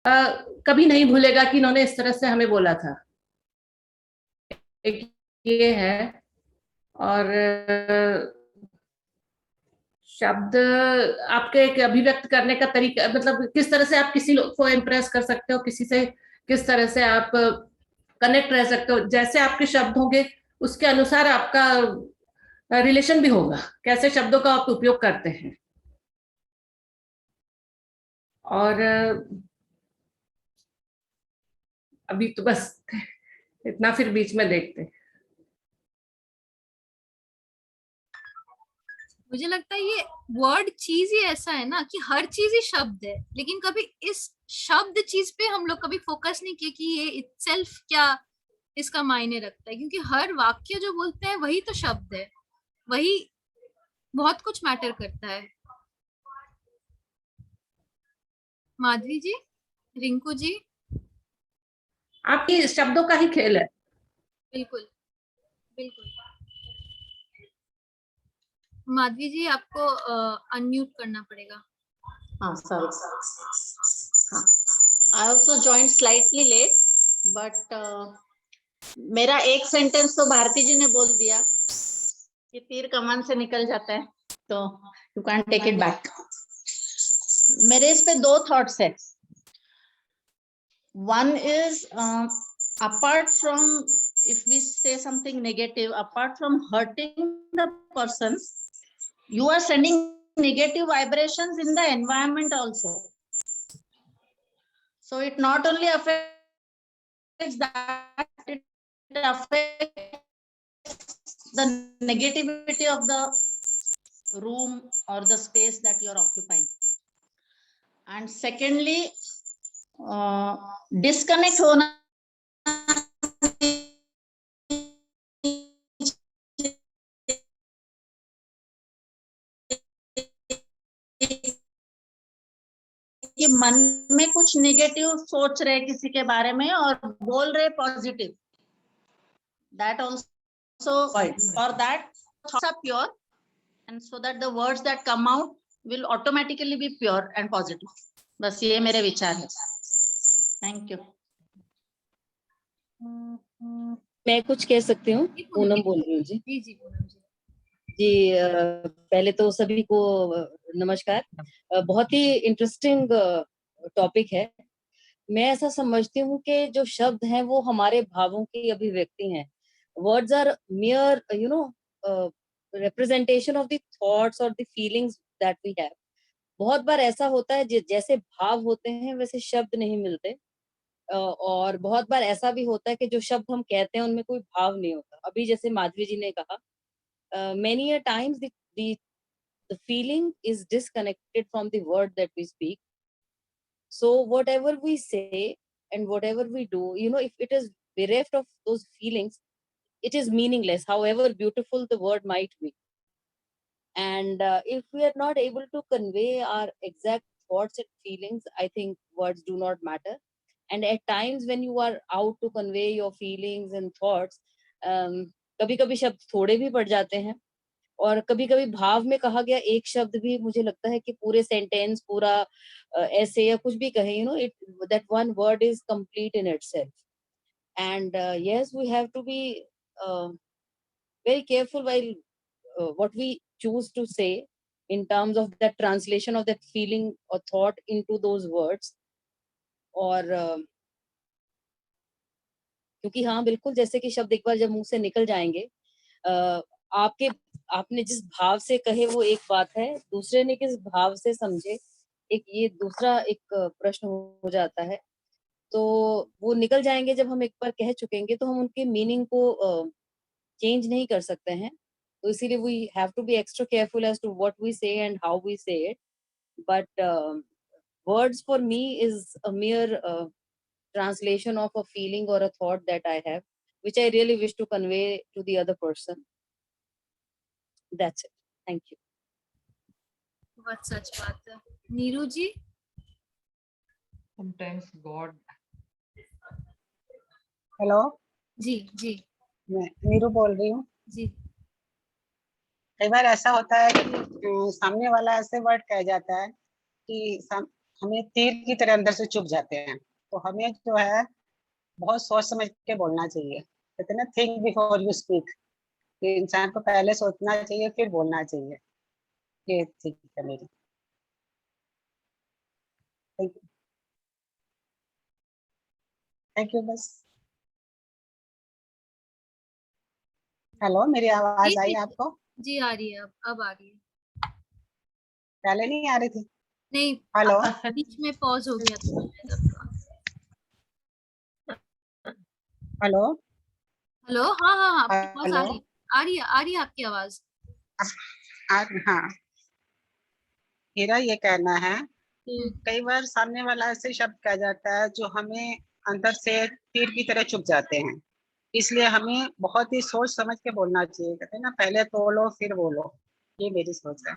कभी नहीं भूलेगा कि इन्होंने इस तरह से हमें बोला था। एक ये है। और शब्द आपके एक अभिव्यक्त करने का तरीका, मतलब किस तरह से आप किसी को इम्प्रेस कर सकते हो, किसी से किस तरह से आप कनेक्ट रह सकते हो, जैसे आपके शब्द होंगे उसके अनुसार आपका रिलेशन भी होगा, कैसे शब्दों का आप उपयोग करते हैं। और अभी तो बस इतना, फिर बीच में देखते हैं। मुझे लगता है ये वर्ड चीज ही ऐसा है ना कि हर चीज ही शब्द है, लेकिन कभी इस शब्द चीज पे हम लोग कभी फोकस नहीं किए कि ये इटसेल्फ क्या इसका मायने रखता है, क्योंकि हर वाक्य जो बोलते हैं वही तो शब्द है, वही बहुत कुछ मैटर करता है। माधवी जी, रिंकू जी। आपकी शब्दों का ही खेल है। बिल्कुल बिल्कुल। माधवी जी आपको अनम्यूट करना पड़ेगा। हाँ सॉरी। हाँ, I also join slightly late, but मेरा एक सेंटेंस तो भारती जी ने बोल दिया कि तीर कमान से निकल जाता है, तो you can take it back. मेरे इस पे दो थॉट्स है। One is apart from, if we say something negative, apart from hurting the person, you are sending negative vibrations in the environment also. So it not only affects that, it affects the negativity of the room or the space that you are occupying. And secondly, disconnect hona कि मन में कुछ negative सोच रहे किसी के बारे में और बोल रहे positive, that also, for that thoughts are pure, and so that the words that come out will automatically be pure and positive. बस ये मेरे विचार है। Thank you. मैं कुछ कह सकती हूँ? पूनम बोल रही हूँ जी। जी जी पूनम जी। जी, पहले तो सभी को नमस्कार। बहुत ही इंटरेस्टिंग टॉपिक है। मैं ऐसा समझती हूँ कि जो शब्द हैं वो हमारे भावों की अभिव्यक्ति हैं। Words are mere representation of the thoughts or the feelings that we have. बहुत बार ऐसा होता है जैसे भाव होते हैं वैसे शब्द नहीं मिलते। और बहुत बार ऐसा भी होता है कि जो शब्द हम कहते हैं उनमें कोई भाव नहीं होता। अभी जैसे माधवी जी ने कहा, many a times the feeling is disconnected from the word that we speak. So whatever we say and whatever we do, if it is bereft of those feelings, it is meaningless, however beautiful the word might be. And if we are not able to convey our exact thoughts and feelings, I think words do not matter. And at times when you are out to convey your feelings and thoughts, कभी कभी शब्द थोड़े भी पड़ जाते हैं, और कभी कभी भाव में कहा गया एक शब्द भी मुझे लगता है कि पूरे सेंटेंस, पूरा ऐसे या कुछ भी कहें, it that one word is complete in itself. And yes, we have to be very careful while what we choose to say in terms of that translation of that feeling or thought into those words. और क्योंकि हाँ बिल्कुल, जैसे कि शब्द एक बार जब मुंह से निकल जाएंगे, आपने जिस भाव से कहे वो एक बात है, दूसरे ने किस भाव से समझे ये दूसरा एक प्रश्न हो जाता है। तो वो निकल जाएंगे जब हम एक बार कह चुकेंगे, तो हम उनके मीनिंग को चेंज नहीं कर सकते हैं। तो इसीलिए we have to be extra careful as to what we say and how we say it. But words for me is a mere translation of a feeling or a thought that I have, which I really wish to convey to the other person. That's it. Thank you. बहुत सच बात है। नीरू जी। Sometimes God. Hello जी जी। मैं नीरू बोल रही हूँ। जी। कई बार ऐसा होता है कि सामने वाला ऐसे वर्ड कह जाता है कि हमें तीर की तरह अंदर से चुभ जाते हैं। तो हमें जो है बहुत सोच समझ के बोलना चाहिए। कहते हैं ना, थिंक बिफोर यू स्पीक। कि इंसान को पहले सोचना चाहिए फिर बोलना चाहिए। ये ठीक है मेरी। Thank you. थैंक यू बस। हेलो, मेरी जी आवाज आई जी आपको? जी, आ रही है, अब आ रही है। पहले नहीं आ रही थी? नहीं, हेलो। बीच में पॉज हो गया था शायद आपका। हेलो। हेलो, हाँ हाँ हाँ, आपकी आवाज आ हेलो। रही है, आ रही है, आ रही है आपकी आवाज। हाँ, मेरा ये कहना है कि हम्म, कई बार सामने वाला ऐसे शब्द कह जाता है जो हमें अंदर से तीर की तरह चुभ जाते हैं। इसलिए हमें बहुत ही सोच समझ के बोलना चाहिए। कहते हैं ना, पहले तोलो फिर बोलो। ये मेरी सोच है।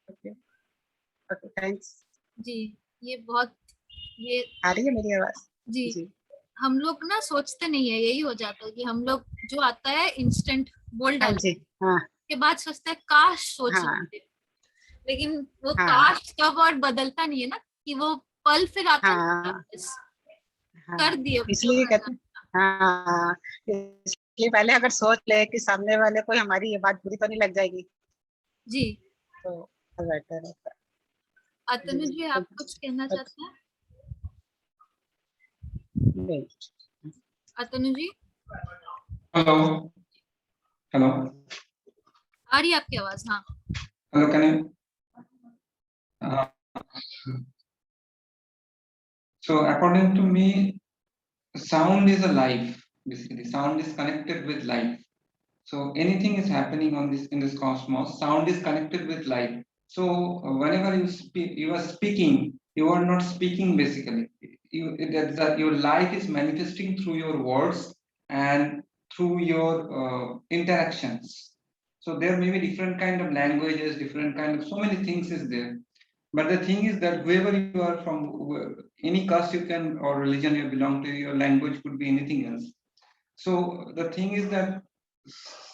ओके। Okay, thanks. जी, ये बहुत, ये, आ रही है मेरी आवाज? जी, जी। हम लोग ना सोचते नहीं है, यही हो जाता है कि हम लोग जो आता है इंस्टेंट बोल हाँ डालते जी। हैं, हाँ। के बाद सोचते हैं काश सोच हाँ। लेते, लेकिन वो हाँ। काश कब और बदलता नहीं है ना, कि वो पल फिर आता नहीं है हाँ। वापस। कर हाँ, दिए जो इसलिए करना कहते हैं। था। हाँ, इसलिए पहले अगर सोच ले कि सामने वाले को हमारी ये बात बुरी तो नहीं लग जाएगी, जी, तो बेटर रहता है। अतनु जी, आप कुछ कहना चाहते हैं? नहीं। अतनु जी, हेलो। हेलो। आ रही है आपकी आवाज? हाँ। Hello, can you so according to me, sound is a life. Basically, sound is connected with life. So anything is happening on this, in this cosmos, sound is connected with life. So whenever you speak, you are speaking, you are not speaking basically. Your life is manifesting through your words and through your interactions. So there may be different kind of languages, different kind of, so many things is there. But the thing is that whoever you are from, any caste you can or religion you belong to, your language could be anything else. So the thing is that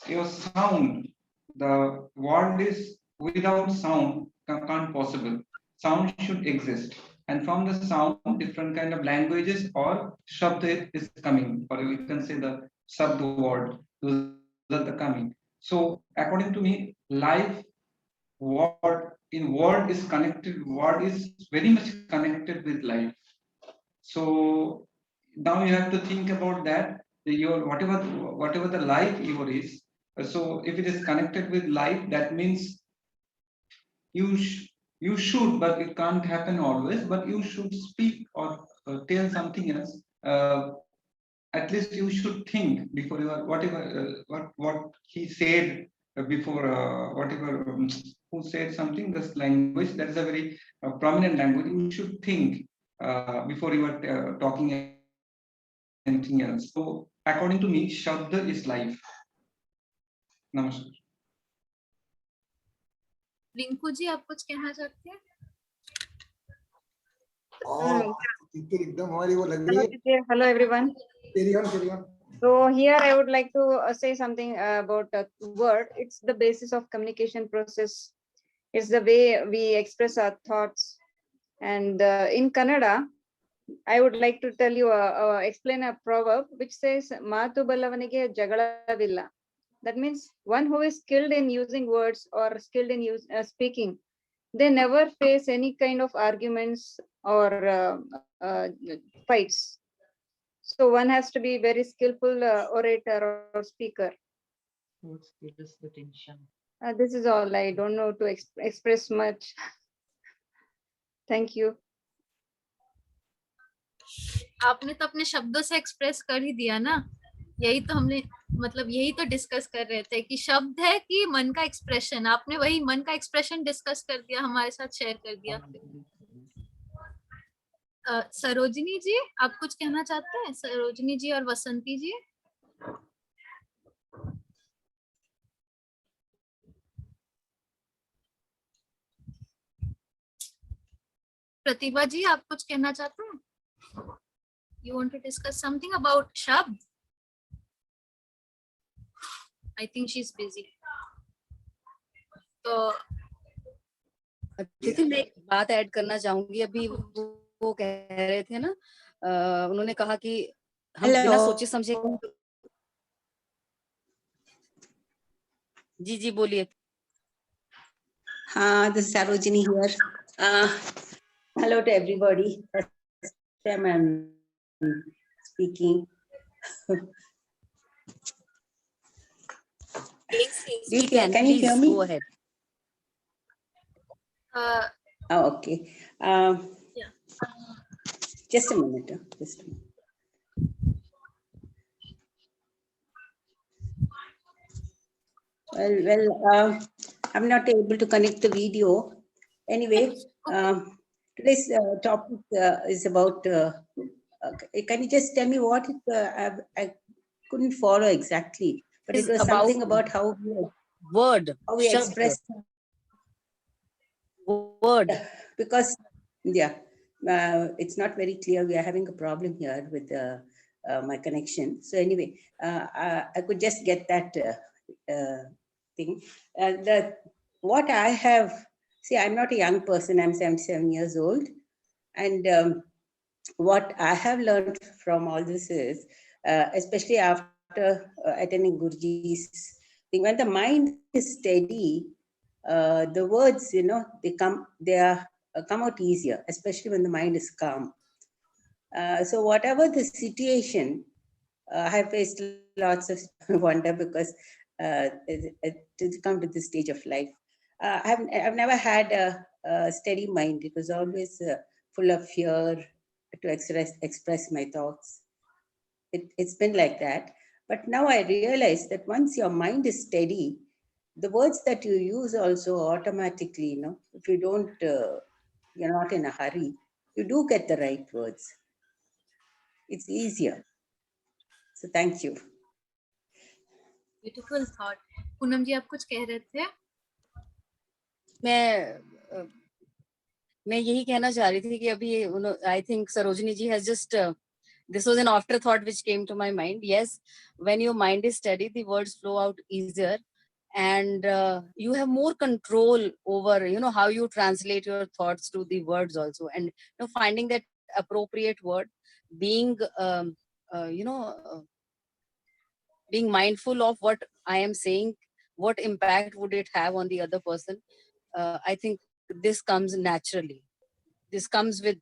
your sound, the world is without sound can't possible. Sound should exist, and from the sound, different kind of languages or shabd is coming, or you can say the shabd word, those are the coming. So according to me, life word in word is connected. Word is very much connected with life. So now you have to think about that. Your whatever the life your is. So if it is connected with life, that means you you should, but it can't happen always. But you should speak or tell something else. At least you should think before you are whatever what he said before whatever who said something. This language, that is a very prominent language. You should think before you are talking anything else. So according to me, Shabda is life. Namaskar. Rinku ji, आप कुछ कहना चाहते हैं? एकदम हमारी वो लग Hello, रही है। teacher. Hello, everyone. Carry on, carry on. So here I would like to say something about word. It's the basis of communication process. It's the way we express our thoughts. And in Kannada, I would like to tell you, explain a proverb which says, "Matu ballavanige jagalavilla." That means one who is skilled in using words or skilled in speaking, they never face any kind of arguments or fights. So one has to be very skillful orator or speaker. This is all. I don't know to express much. Thank you. आपने तो अपने शब्दों से express कर ही दिया ना। यही तो हमने, मतलब यही तो डिस्कस कर रहे थे कि शब्द है कि मन का एक्सप्रेशन। आपने वही मन का एक्सप्रेशन डिस्कस कर दिया, हमारे साथ शेयर कर दिया। सरोजिनी जी, आप कुछ कहना चाहते हैं? सरोजिनी जी और वसंती जी। प्रतिभा जी, आप कुछ कहना चाहते हैं? You want to discuss something about Shabd? I think she's busy. तो अतिथि, मैं एक बात ऐड करना चाहूंगी। अभी वो कह रहे थे ना, उन्होंने कहा कि हम बिना Hello. सोचे समझे। जी जी बोलिए। This is Sarojini here. Hello to everybody. First time I'm speaking. We can you hear me? go ahead. Okay. Yeah. Just a minute. Just a minute. Well, I'm not able to connect the video. Anyway, today's topic is about. Can you just tell me what I couldn't follow exactly, but it Is was about something about how word, we shabd, express. word. Because it's not very clear. We are having a problem here with my connection. So anyway, I could just get that thing. What I have, see, I'm not a young person. I'm 77 years old, and what I have learned from all this is, especially after attending Guruji's thing, when the mind is steady, the words, they come out easier, especially when the mind is calm. So whatever the situation, I have faced lots of wonder because to come to this stage of life, I've never had a steady mind. It was always full of fear to express my thoughts. It's been like that. But now I realize that once your mind is steady, the words that you use also automatically, if you don't, you're not in a hurry, you do get the right words. It's easier. So thank you. Beautiful thought. Poonam ji, आप कुछ कह रहे थे? मैं यही कहना चाह रही थी कि अभी I think Sarojini ji has just this was an afterthought which came to my mind. Yes, when your mind is steady, the words flow out easier, and you have more control over how you translate your thoughts to the words also, and finding that appropriate word, being being mindful of what I am saying, what impact would it have on the other person. I think this comes naturally. This comes with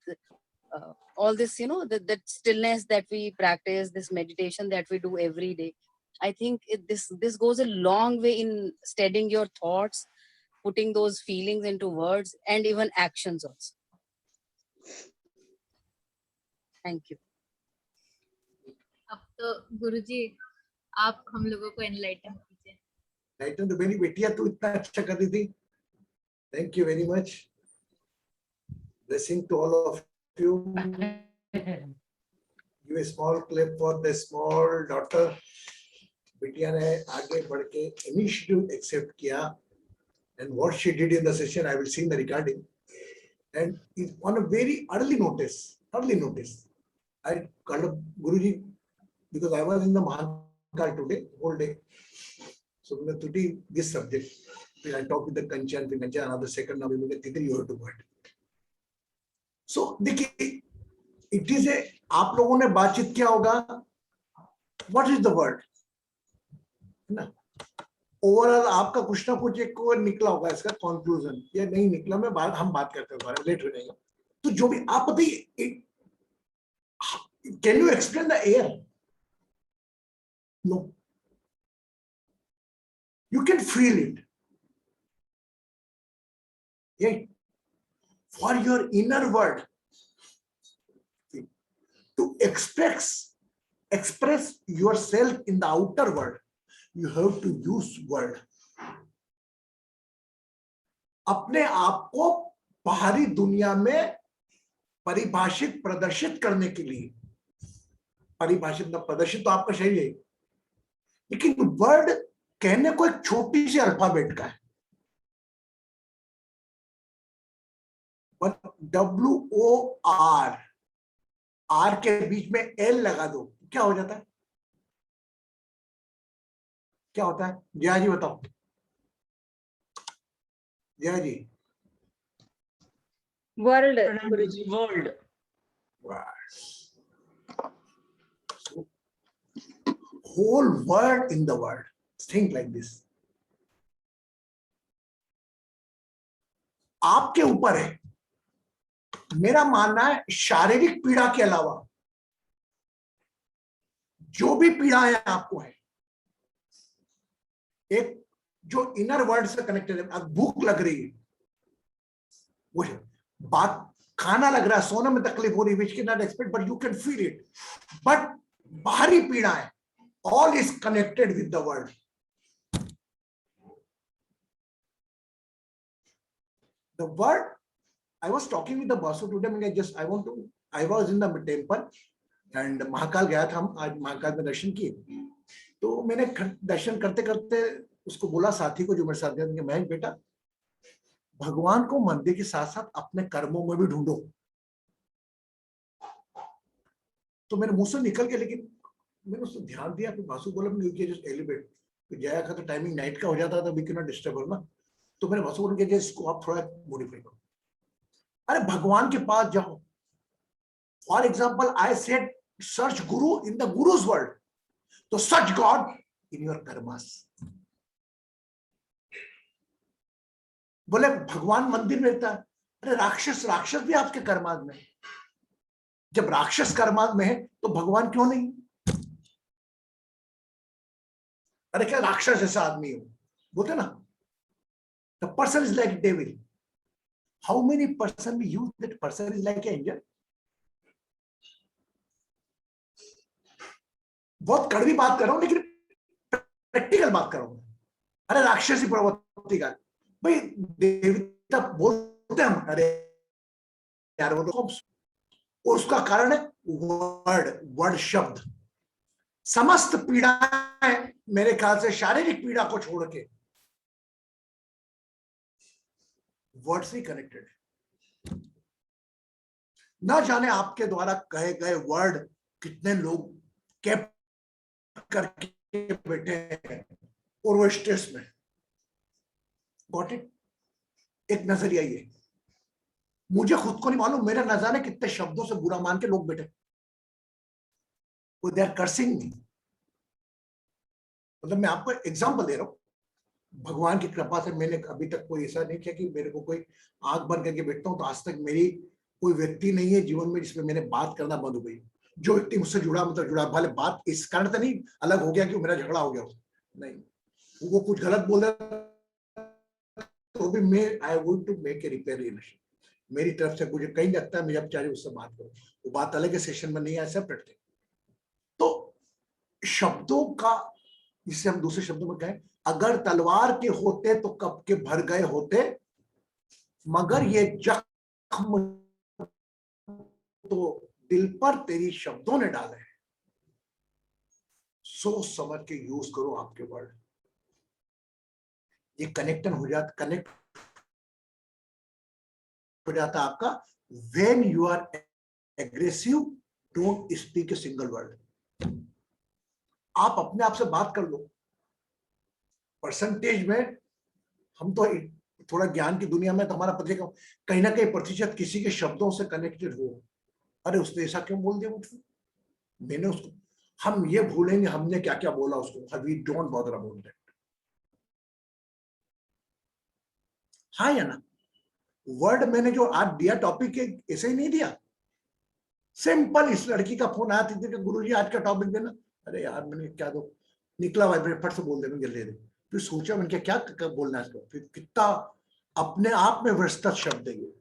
all this, that stillness that we practice, this meditation that we do every day. I think this goes a long way in steadying your thoughts, putting those feelings into words, and even actions also. Thank you. अब तो गुरुजी आप हम लोगों को enlighten कीजिए। Enlighten तो मेरी बेटियां तो इतना अच्छा कर रही थी। Thank you very much. Blessing to all of you. Give a small clip for the small daughter. बिटिया ने आगे बढ़ के इनिशिएटिव एक्सेप्ट किया, and what she did in the session, I will see in the recording, and is on a very early notice. I called up Guruji because I was in the Mahankal today, whole day. So today this subject, I talked with the Kanchan, another second, now we will get you have to go ahead. So देखिए, it is a, आप लोगों ने बातचीत किया होगा, what is the word, है ना? Overall आपका कुछ ना कुछ एक निकला होगा इसका कंक्लूजन, या नहीं निकला, हम बात करते हैं, लेट हो जाएगा। तो जो भी आप बताइए, can you explain the air? No, you can feel it, for your inner word to express yourself in the outer world, you have to use word. अपने आप को बाहरी दुनिया में परिभाषित प्रदर्शित करने के लिए, परिभाषित न प्रदर्शित तो आपका शरीर है, लेकिन वर्ड कहने को एक छोटी सी अल्फाबेट का है, WOR, R के बीच में L लगा दो, क्या हो जाता है? क्या होता है? जया जी बताओ। जया जी, World, Pranam Guruji. Ji, world. So, whole world in the world. Think like this. आपके ऊपर है. मेरा मानना है शारीरिक पीड़ा के अलावा जो भी पीड़ाएं आपको है, एक जो इनर वर्ल्ड से कनेक्टेड है. अब भूख लग रही है, वो बात, खाना लग रहा है, सोने में तकलीफ हो रही है, which cannot expect, but you can feel it. But बाहरी पीड़ाएं, all is connected with the world. The word, I was talking with the Basu today. I was in the temple and Mahakal गया था. हम आज महाकाल में दर्शन किए. तो मैंने दर्शन करते करते उसको बोला, साथी को जो मेरे साथ गया, मैं बेटा भगवान को मंदिर के साथ साथ अपने कर्मों में भी ढूंढो. तो मेरे मुंह से निकल के, लेकिन मैंने उसको ध्यान दिया. फिर बासु बोला जस्ट एलिवेट. जया का तो टाइमिंग नाइट का हो जाता था, we can not disturb her ना. तो मैंने बासु बोला कि इसको आप थोड़ा मॉडिफाई करो. अरे भगवान के पास जाओ. For example I said search Guru in the gurus world, तो search God in your karmas. बोले भगवान मंदिर में रहता है. अरे राक्षस भी आपके कर्माग में. जब राक्षस कर्माग में है तो भगवान क्यों नहीं? अरे क्या राक्षस जैसा आदमी हो, बोलते ना, the person is like devil. How many person we use that person is like angel. बहुत कड़वी बात कर रहा हूं, लेकिन प्रैक्टिकल बात कर रहा हूं. अरे राक्षसी प्रवृत्ति का भाई देवता बोलते हम. अरे यार वो तो, और उसका कारण है वर्ड शब्द. समस्त पीड़ाएं मेरे ख्याल से शारीरिक पीड़ा को छोड़ के वर्ड से कनेक्टेड है. ना जाने आपके द्वारा कहे गए वर्ड कितने लोग कैप करके बैठे हैं और वो स्ट्रेस में. Got it. एक नजरिया ये, मुझे खुद को नहीं मालूम, मेरे न जाने कितने शब्दों से बुरा मान के लोग बैठे. दे आर कर्सिंग मी. मतलब मैं आपको एग्जांपल दे रहा हूं. भगवान की कृपा से मैंने अभी तक कोई ऐसा नहीं किया कि मेरे को कोई आंख बंद करके बैठता हूं. तो आज तक मेरी कोई व्यक्ति नहीं है जीवन में जिसमें मैंने बात करना बंद हो गई. जो व्यक्ति मुझसे जुड़ा, मतलब जुड़ा, भले बात इस कारण से नहीं अलग हो गया कि मेरा झगड़ा हो गया हो, नहीं, वो कुछ गलत बोल रहा तो भी मैं I want to make a repair relation. मेरी तरफ से मुझे कहीं लगता है मैं जब चाहे उससे बात करूं, वो बात अलग है, सेशन में नहीं है, सेपरेट थे. तो शब्दों का, जिसे हम दूसरे शब्दों में कहें, अगर तलवार के होते तो कब के भर गए होते, मगर ये जख्म तो दिल पर तेरी शब्दों ने डाले हैं. सोच समझ के यूज करो आपके वर्ड. ये कनेक्ट हो जाता आपका. When you are aggressive, don't speak a single word. आप अपने आप से बात कर लो. परसेंटेज में हम तो थोड़ा ज्ञान की दुनिया में, तो हमारा प्रतिशत कहीं ना कहीं प्रतिशत किसी के शब्दों से कनेक्टेड हो. अरे उसने ऐसा क्यों बोल दिया मुझको, मैंने उसको, हम ये भूलेंगे हमने क्या क्या बोला उसको. We don't bother about that. हाँ या ना. वर्ड मैंने जो आज दिया टॉपिक ऐसे ही नहीं दिया. सिंपल, इस लड़की का फोन आया था, गुरुजी आज का टॉपिक देना. अरे यार मैंने क्या दो, निकला वाइब्रेट, फट से बोल देना जल्दी दे. फिर सोचा मैंने क्या बोलना है इसको. फिर कितना अपने आप में विस्तृत शब्द है ये.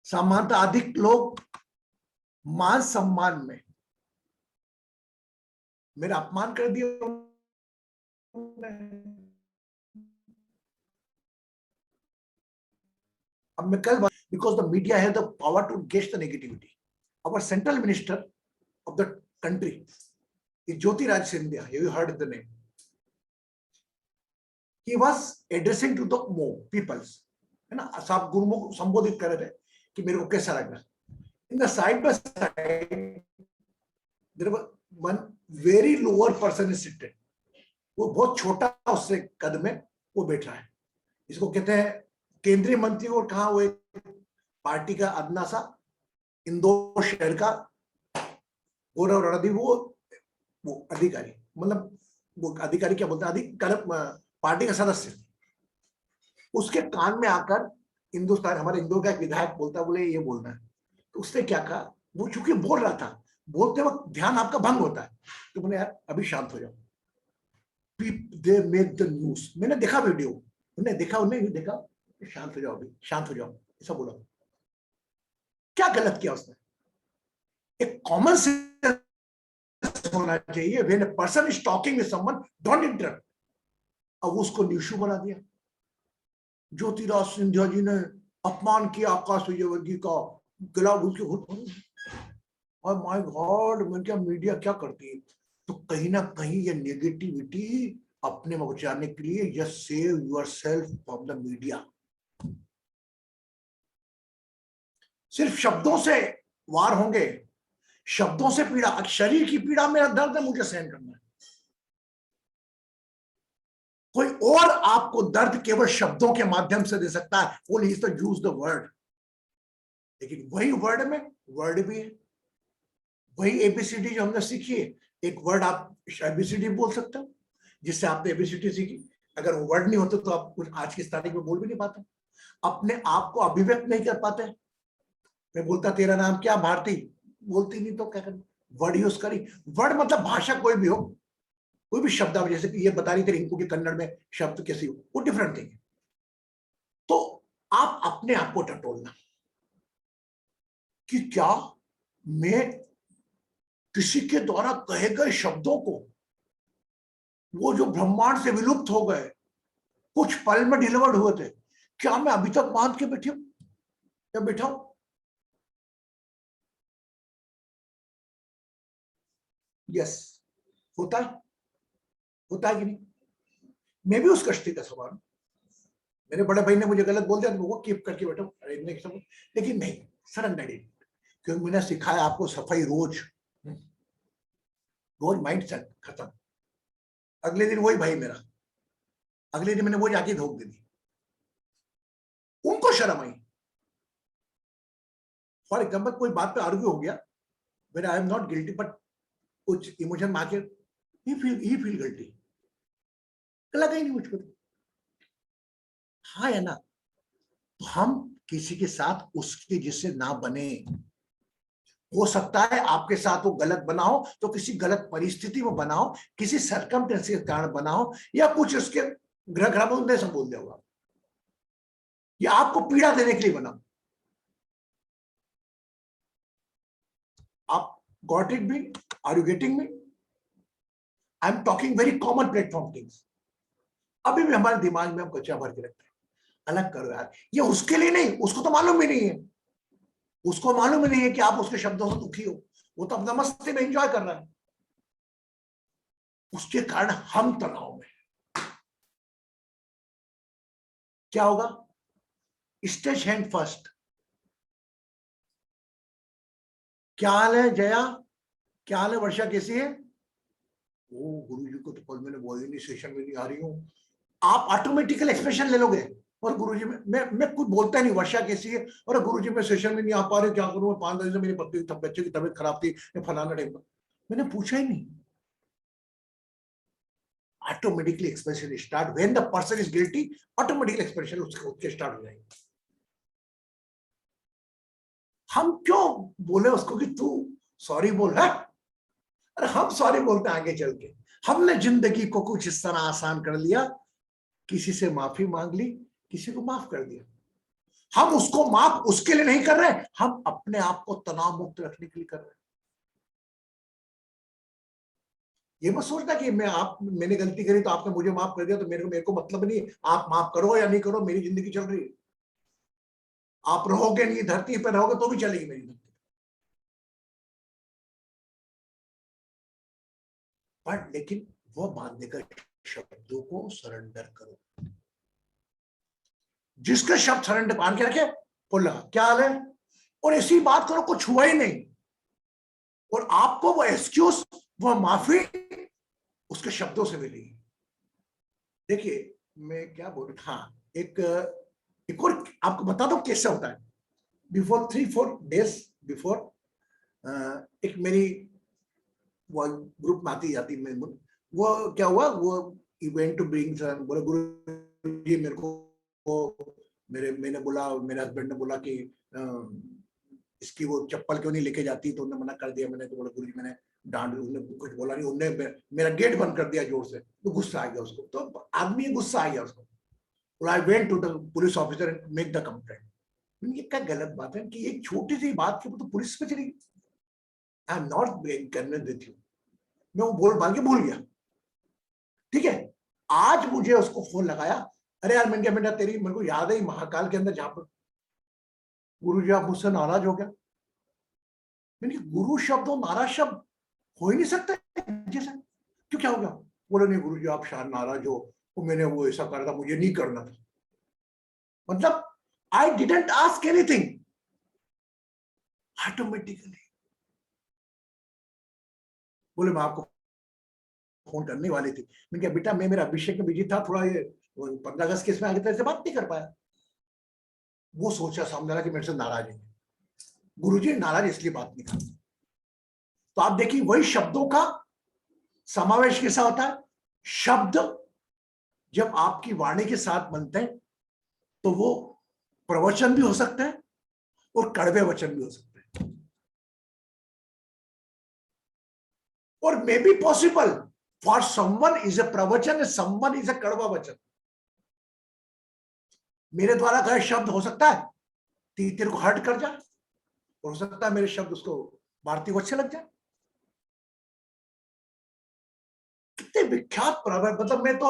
सामान्यतः अधिक लोग मान सम्मान में मेरा अपमान कर दिया. अब मैं कल, because the media has the power to gauge the negativity. Our central minister of the country is Jyotiraj Scindia. Have you heard the name? He was addressing to the mob, peoples. है ना, सब गुरुओं को संबोधित कर रहे थे कि मेरे को कैसा लगा. In the side by side, there was one very lower person is seated. वो बहुत छोटा उससे कद में वो बैठ रहा है. इसको कहते हैं केंद्रीय मंत्री, और कहा वो पार्टी का अदना सा इंदौर शहर का गौरव रणदीप, वो अधिकारी, मतलब वो अधिकारी क्या बोलते हैं, पार्टी का सदस्य, उसके कान में आकर हिंदुस्तान, हमारे इंदौर का एक विधायक बोलता है, बोले ये बोलना है, तो उसने क्या कहा, वो चूंकि बोल रहा था, बोलते वक्त ध्यान आपका भंग होता है, तो बोले यार अभी शांत हो जाओ, दे मेक द न्यूज, मैंने देखा वीडियो, उन्हें देखा उन्हें नहीं देखा, शांत हो जाओ अभी, शांत हो जाओ, ऐसा बोला। क्या गलत किया उसने? एक कॉमन सेंस होना चाहिए, when a person is talking with someone, don't interrupt. अब उसको न्यूशू बना दिया। ज्योतिराज सिंधिया जी ने अपमान किया आकाश विजयवर्गीय का, गला घुस के, और माय गॉड, मैं क्या मीडिया क्या करती है? तो कहीं ना कहीं ये नेगेटिविटी अपने में बचाने के लिए, just save yourself from the media. सिर्फ शब्दों से वार होंगे, शब्दों से पीड़ा, शरीर की पीड़ा मेरा दर्द है, मुझे सहन करना है। कोई और आपको दर्द केवल शब्दों के माध्यम से दे सकता है, only is the use the word. लेकिन वही वर्ड में वर्ड भी है, वही एबीसीडी जो हमने सीखी है, एक वर्ड आप एबीसीडी बोल सकते हो, जिससे आपने एबीसीडी सीखी। अगर वो वर्ड नहीं होते तो आप कुछ आज की तारीख में बोल भी नहीं पाते, अपने आप को अभिव्यक्त नहीं कर पाते। मैं बोलता तेरा नाम क्या, भारती, बोलती नहीं तो क्या करना, वर्ड यूज करी। वर्ड मतलब भाषा कोई भी हो, कोई भी शब्द, जैसे कि ये बता रही थी रिंकू की कन्नड़ में शब्द कैसी हो, वो डिफरेंट थिंग है। तो आप अपने आप को टटोलना कि क्या मैं किसी के द्वारा कहे गए शब्दों को, वो जो ब्रह्मांड से विलुप्त हो गए, कुछ पल में डिलीवर्ड हुए थे, क्या मैं अभी तक बांध के बैठी हूं या बैठा हूं? यस, होता है कि नहीं? मैं भी उस कश्ती का सवार हूं। मेरे बड़े भाई ने मुझे गलत बोल दिया तो वो कीप करके बैठा, लेकिन नहीं, सरेंडर इट, क्योंकि मैंने सिखाया आपको सफाई रोज माइंड सेट खत्म। अगले दिन वही भाई मेरा, अगले दिन मैंने वो जाके धोख दे दी, उनको शर्म आई। फॉर एग्जाम्पल कोई बात पे आर्ग्यू हो गया, where I am not guilty, but कुछ इमोशन में आके ही फील गिल्टी, लगा ही नहीं मुझको। हाँ या ना? तो हम किसी के साथ उसके जिससे ना बने। हो सकता है आपके साथ वो गलत बनाओ तो किसी गलत परिस्थिति में बनाओ, किसी सरकमस्टेंस के कारण बनाओ, या कुछ उसके ग्रह बोलने से बोल दिया होगा, या आपको पीड़ा देने के लिए बनाओ। आप got it me? Are you getting me? I am talking very common platform things. अभी भी हमारे दिमाग में हम कच्चा भर के रखते हैं, अलग करो यार, ये उसके लिए नहीं, उसको तो मालूम भी नहीं है, उसको मालूम ही नहीं है कि आप उसके शब्दों से दुखी हो, वो तो अपना मस्ती में एंजॉय कर रहा है, उसके कारण हम तनाव में। क्या होगा? Stage hand first. क्या हाल है जया, क्या हाल है वर्षा, कैसी है? ओ गुरुजी को तो कल मैंने बोल ही नहीं, सेशन में नहीं आ रही हूँ। आप ऑटोमेटिकल एक्सप्रेशन ले लोगे, और गुरुजी मैं कुछ बोलता नहीं, वर्षा कैसी है, और गुरुजी मैं सेशन में नहीं आ पा रही, क्या करूं, 5 दिन से मेरी पत्नी बच्चे की तबीयत खराब थी, फलाना टाइम पर मैंने पूछा ही नहीं। Automatically expression start when the person is guilty, automatically expression उसके स्टार्ट हो जाएंगे। हम क्यों बोले उसको कि तू सॉरी बोल है? अरे हम सॉरी बोलते हैं आगे चल के, हमने जिंदगी को कुछ इस तरह आसान कर लिया, किसी से माफी मांग ली, किसी को माफ कर दिया। हम उसको माफ उसके लिए नहीं कर रहे, हम अपने आप को तनाव मुक्त रखने के लिए कर रहे हैं। ये मत सोचना कि मैंने गलती करी तो आपने मुझे माफ कर दिया, तो मेरे को मतलब नहीं, आप माफ करो या नहीं करो, मेरी जिंदगी चल रही है। आप रहोगे नहीं, धरती पर रहोगे तो भी चलेगी मेरी धरती। बट लेकिन वो बांधने का शब्दों को सरेंडर करो। जिसके शब्द सरेंडर बांध के रखे, बोला क्या हाल है, और ऐसी बात करो कुछ हुआ ही नहीं, और आपको वो एक्सक्यूज, वो माफी उसके शब्दों से मिलेगी। देखिए मैं क्या बोल रहा, हाँ एक और आपको बता दो कैसे होता है। बिफोर 3-4 days बिफोर एक मेरी वो ग्रुप में आती जाती मैं, वो क्या हुआ, वो इवेंट टू ब्रिंग, बोले गुरु जी मेरे को मैंने बोला, मेरे हस्बैंड ने बोला कि इसकी वो चप्पल क्यों नहीं लेके जाती, तो उन्होंने मना कर दिया। मैंने तो बोला गुरु जी मैंने डांट, उन्होंने कुछ बोला नहीं, उन्होंने मेरा गेट बंद कर दिया जोर से, तो गुस्सा आ गया उसको, तो आदमी गुस्सा आ गया उसको। I went to the police officer and make the complaint. ये क्या गलत बात है कि एक छोटी सी बात के ऊपर तो पुलिस पे चली। आई am not being convinced with you, मैं वो बोल के भूल गया, ठीक है। आज मुझे उसको फोन लगाया, अरे यार बेटा तेरी, मेरे को याद है महाकाल के अंदर जहां पर गुरु जी आप मुझसे नाराज हो गया। मैंने गुरु शब्द और नाराज शब्द हो ही नहीं सकता जैसे, क्यों क्या हो गया? बोले नहीं गुरु जी आप शायद नाराज हो, वो मैंने वो ऐसा करा था, मुझे नहीं करना था। मतलब I didn't ask anything, automatically बोले मैं आपको फोन करने वाली थी। मैंने कहा बेटा मैं मेरा अभिषेक में बिजी था, थोड़ा ये 15 अगस्त के इसमें आगे तेरे से बात नहीं कर पाया। वो सोचा सामने वाला कि मेरे से नाराज है, गुरुजी नाराज इसलिए बात नहीं करते। तो आप देखिए वही शब्दों का समावेश कैसा होता है। शब्द जब आपकी वाणी के साथ बनते हैं तो वो प्रवचन भी हो सकते हैं और कड़वे वचन भी हो सकते हैं, और may be possible for someone is a प्रवचन, समवन इज अ कड़वा वचन। मेरे द्वारा कहे शब्द हो सकता है तीतर को हर्ट कर जाए, और हो सकता है मेरे शब्द उसको भारती को अच्छे लग जाए। कितने विख्यात प्रवर्ब, मतलब मैं तो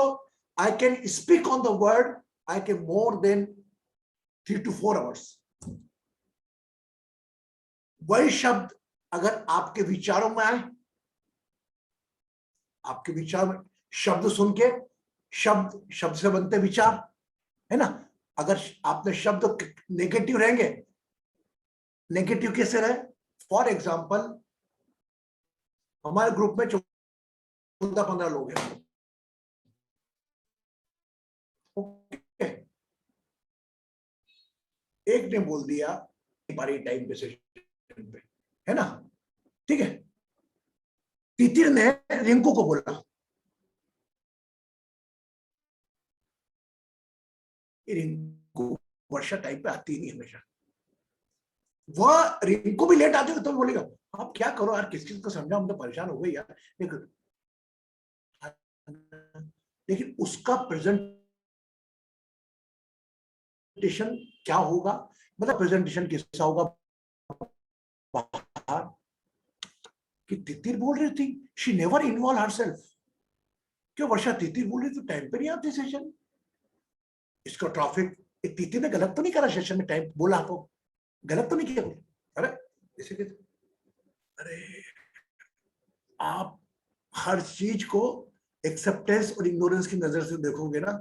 I can speak on the word, I can more than 3 to 4 hours। वही शब्द अगर आपके विचारों में आए, आपके विचार में शब्द सुन के, शब्द से बनते विचार है ना। अगर आपने शब्द नेगेटिव रहेंगे, नेगेटिव कैसे रहे? फॉर एग्जाम्पल हमारे ग्रुप में 14-15 लोग हैं, एक ने बोल दिया हमारी टाइम पे सेशन पे, है ना, ठीक है। तितिर ने रिंकू को बोला, रिंकू वर्षा टाइम पे आती नहीं हमेशा, वह रिंकू भी लेट आती है तो बोलेगा आप क्या करो यार, किस चीज को समझा, हम तो परेशान हो गए यार। लेकिन उसका प्रेजेंटेशन क्या होगा, मतलब प्रेजेंटेशन कैसा होगा बाहर, कि तितिर बोल रही थी, शी नेवर इन्वॉल्व हरसेल्फ। क्यों वर्षा तितिर बोल रही थी, टाइम पे नहीं आती सेशन, इसका ट्रैफिक, तितिर ने गलत तो नहीं करा सेशन में टाइम बोला, तो गलत तो नहीं किया, अरे इसे कहते, अरे आप हर चीज को एक्सेप्टेंस और इग्नोरेंस की नजर से देखोगे ना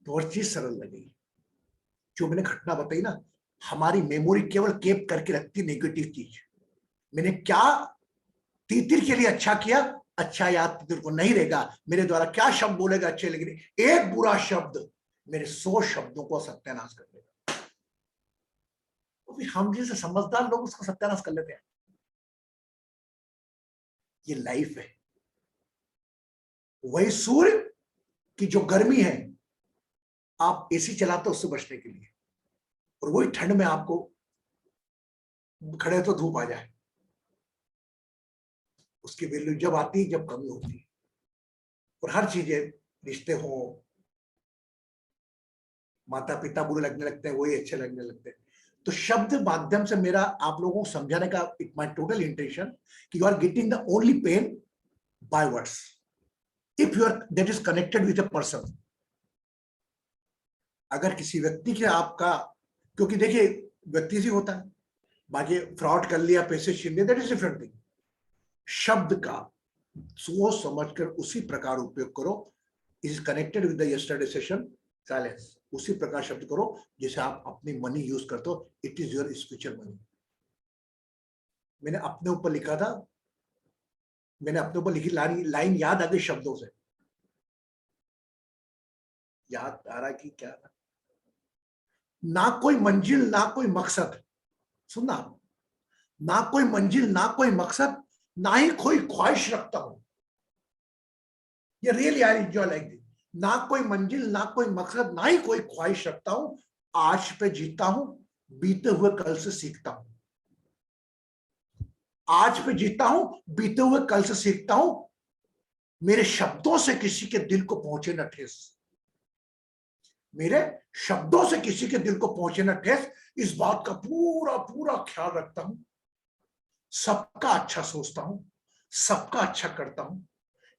तो हर चीज सरल लगेगी। जो मैंने घटना बताई ना, हमारी मेमोरी केवल केप करके रखती नेगेटिव चीज। मैंने क्या तीतिर के लिए अच्छा किया, अच्छा याद तीतिर को नहीं रहेगा, मेरे द्वारा क्या शब्द बोलेगा अच्छे, लेकिन एक बुरा शब्द मेरे 100 शब्दों को सत्यानाश कर देगा। तो हम जैसे समझदार लोग उसको सत्यानाश कर लेते हैं। ये लाइफ है। वही सूर्य की जो गर्मी है, आप एसी चलाते हो उससे बचने के लिए, और वही ठंड में आपको खड़े तो धूप आ जाए, उसकी वैल्यू जब आती है जब कमी होती है। और हर चीजें, रिश्ते हो, माता पिता बुरे लगने लगते हैं, वही अच्छे लगने लगते हैं। तो शब्द माध्यम से मेरा आप लोगों को समझाने का माय टोटल इंटेंशन कि you are getting the only pain by words if you are that is connected with a person. अगर किसी व्यक्ति के आपका, क्योंकि देखिए व्यक्ति से होता है, बाकी फ्रॉड कर लिया, पैसे छीन लिए, दैट इज डिफरेंट थिंग। शब्द का सोच समझकर उसी प्रकार उपयोग करो। Is connected with the yesterday session silence. उसी प्रकार शब्द करो जैसे आप अपनी मनी यूज करते हो, it is your spiritual money. मैंने अपने ऊपर लिखा था, मैंने अपने ऊपर लिखी लाइन याद आ गई शब्दों से, याद आ रहा कि क्या था, ना कोई मंजिल ना कोई मकसद, सुनना, ना कोई मंजिल ना कोई मकसद, ना ही कोई ख्वाहिश रखता हूं। ये really I enjoy like this. ना कोई मंजिल ना कोई मकसद, ना ही कोई ख्वाहिश रखता हूं, आज पे जीता हूं, बीते हुए कल से सीखता हूं। आज पे जीता हूं, बीते हुए कल से सीखता हूं, मेरे शब्दों से किसी के दिल को पहुंचे न ठेस, मेरे शब्दों से किसी के दिल को पहुंचे न ठेस, इस बात का पूरा पूरा ख्याल रखता हूं, सबका अच्छा सोचता हूं, सबका अच्छा करता हूं,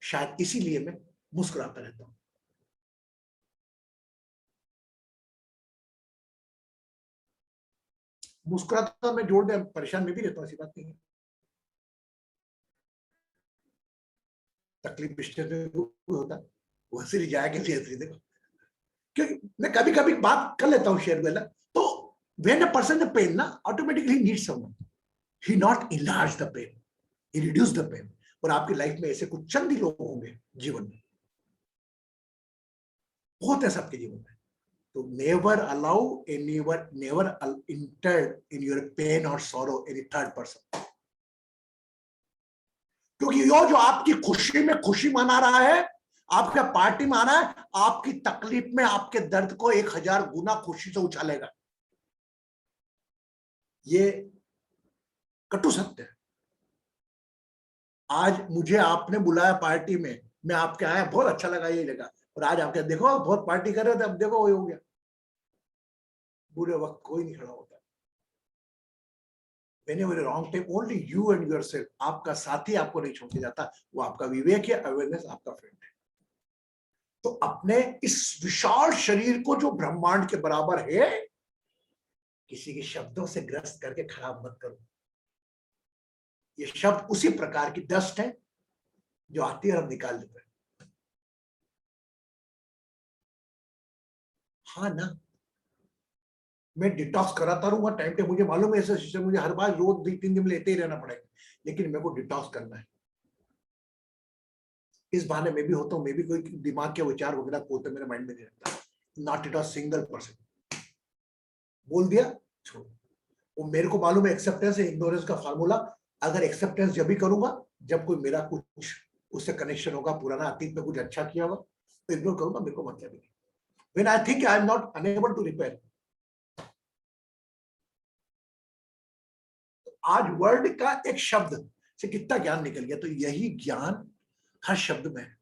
शायद इसीलिए मैं मुस्कुराता रहता हूं। मुस्कुराता मैं जोड़ दे, परेशान में भी रहता हूं, ऐसी बात नहीं है। तकलीफ होता है, वो हंसी जाए कैसे हंसी, देखो क्योंकि मैं कभी कभी बात कर लेता हूँ शेयर वाला, तो when a person in pain ना automatically needs someone, he not enlarge the pain, he reduce the pain। और आपकी लाइफ में ऐसे कुछ चंद ही लोग होंगे जीवन में, बहुत है सबके जीवन में, तो never allow anyone, never enter in your pain or sorrow any third person, क्योंकि यो जो आपकी खुशी में खुशी मना रहा है, आपका पार्टी में आना है, आपकी तकलीफ में आपके दर्द को 1000 गुना खुशी से उछालेगा। ये कटु सत्य है। आज मुझे आपने बुलाया पार्टी में, मैं आपके आया, बहुत अच्छा लगा ये जगह, और आज आपके देखो बहुत पार्टी कर रहे थे, अब देखो वही हो गया। बुरे वक्त कोई नहीं खड़ा होता। Whenever wrong time, only you and yourself, आपका साथी आपको नहीं छोड़ के जाता, वो आपका विवेक है, अवेयरनेस आपका फ्रेंड है। तो अपने इस विशाल शरीर को जो ब्रह्मांड के बराबर है, किसी के शब्दों से ग्रस्त करके खराब मत करो। ये शब्द उसी प्रकार की डस्ट है जो आती है और हम निकाल देते हैं। हाँ ना, मैं डिटॉक्स कराता रहूंगा टाइम पे, मुझे मालूम है ऐसे मुझे हर बार रोज 2-3 दिन लेते ही रहना पड़ेगा, लेकिन मेरे को डिटॉक्स करना है। इस बहाने में भी होता हूँ, मैं भी कोई दिमाग के विचार वगैरह कोते मेरे माइंड में नहीं रहता। Not it a single person बोल दिया छोड़ो, वो मेरे को मालूम है एक्सेप्टेंस है इग्नोरेंस का फार्मूला। अगर एक्सेप्टेंस जब भी करूंगा जब कोई मेरा कुछ उससे कनेक्शन होगा, पुराना अतीत में कुछ अच्छा किया होगा, तो इग्नोर करूंगा, मेरे को मतलब नहीं। When I think I am not unable to repair, आज वर्ड का एक शब्द से कितना ज्ञान निकल गया, तो यही ज्ञान हर शब्द में है।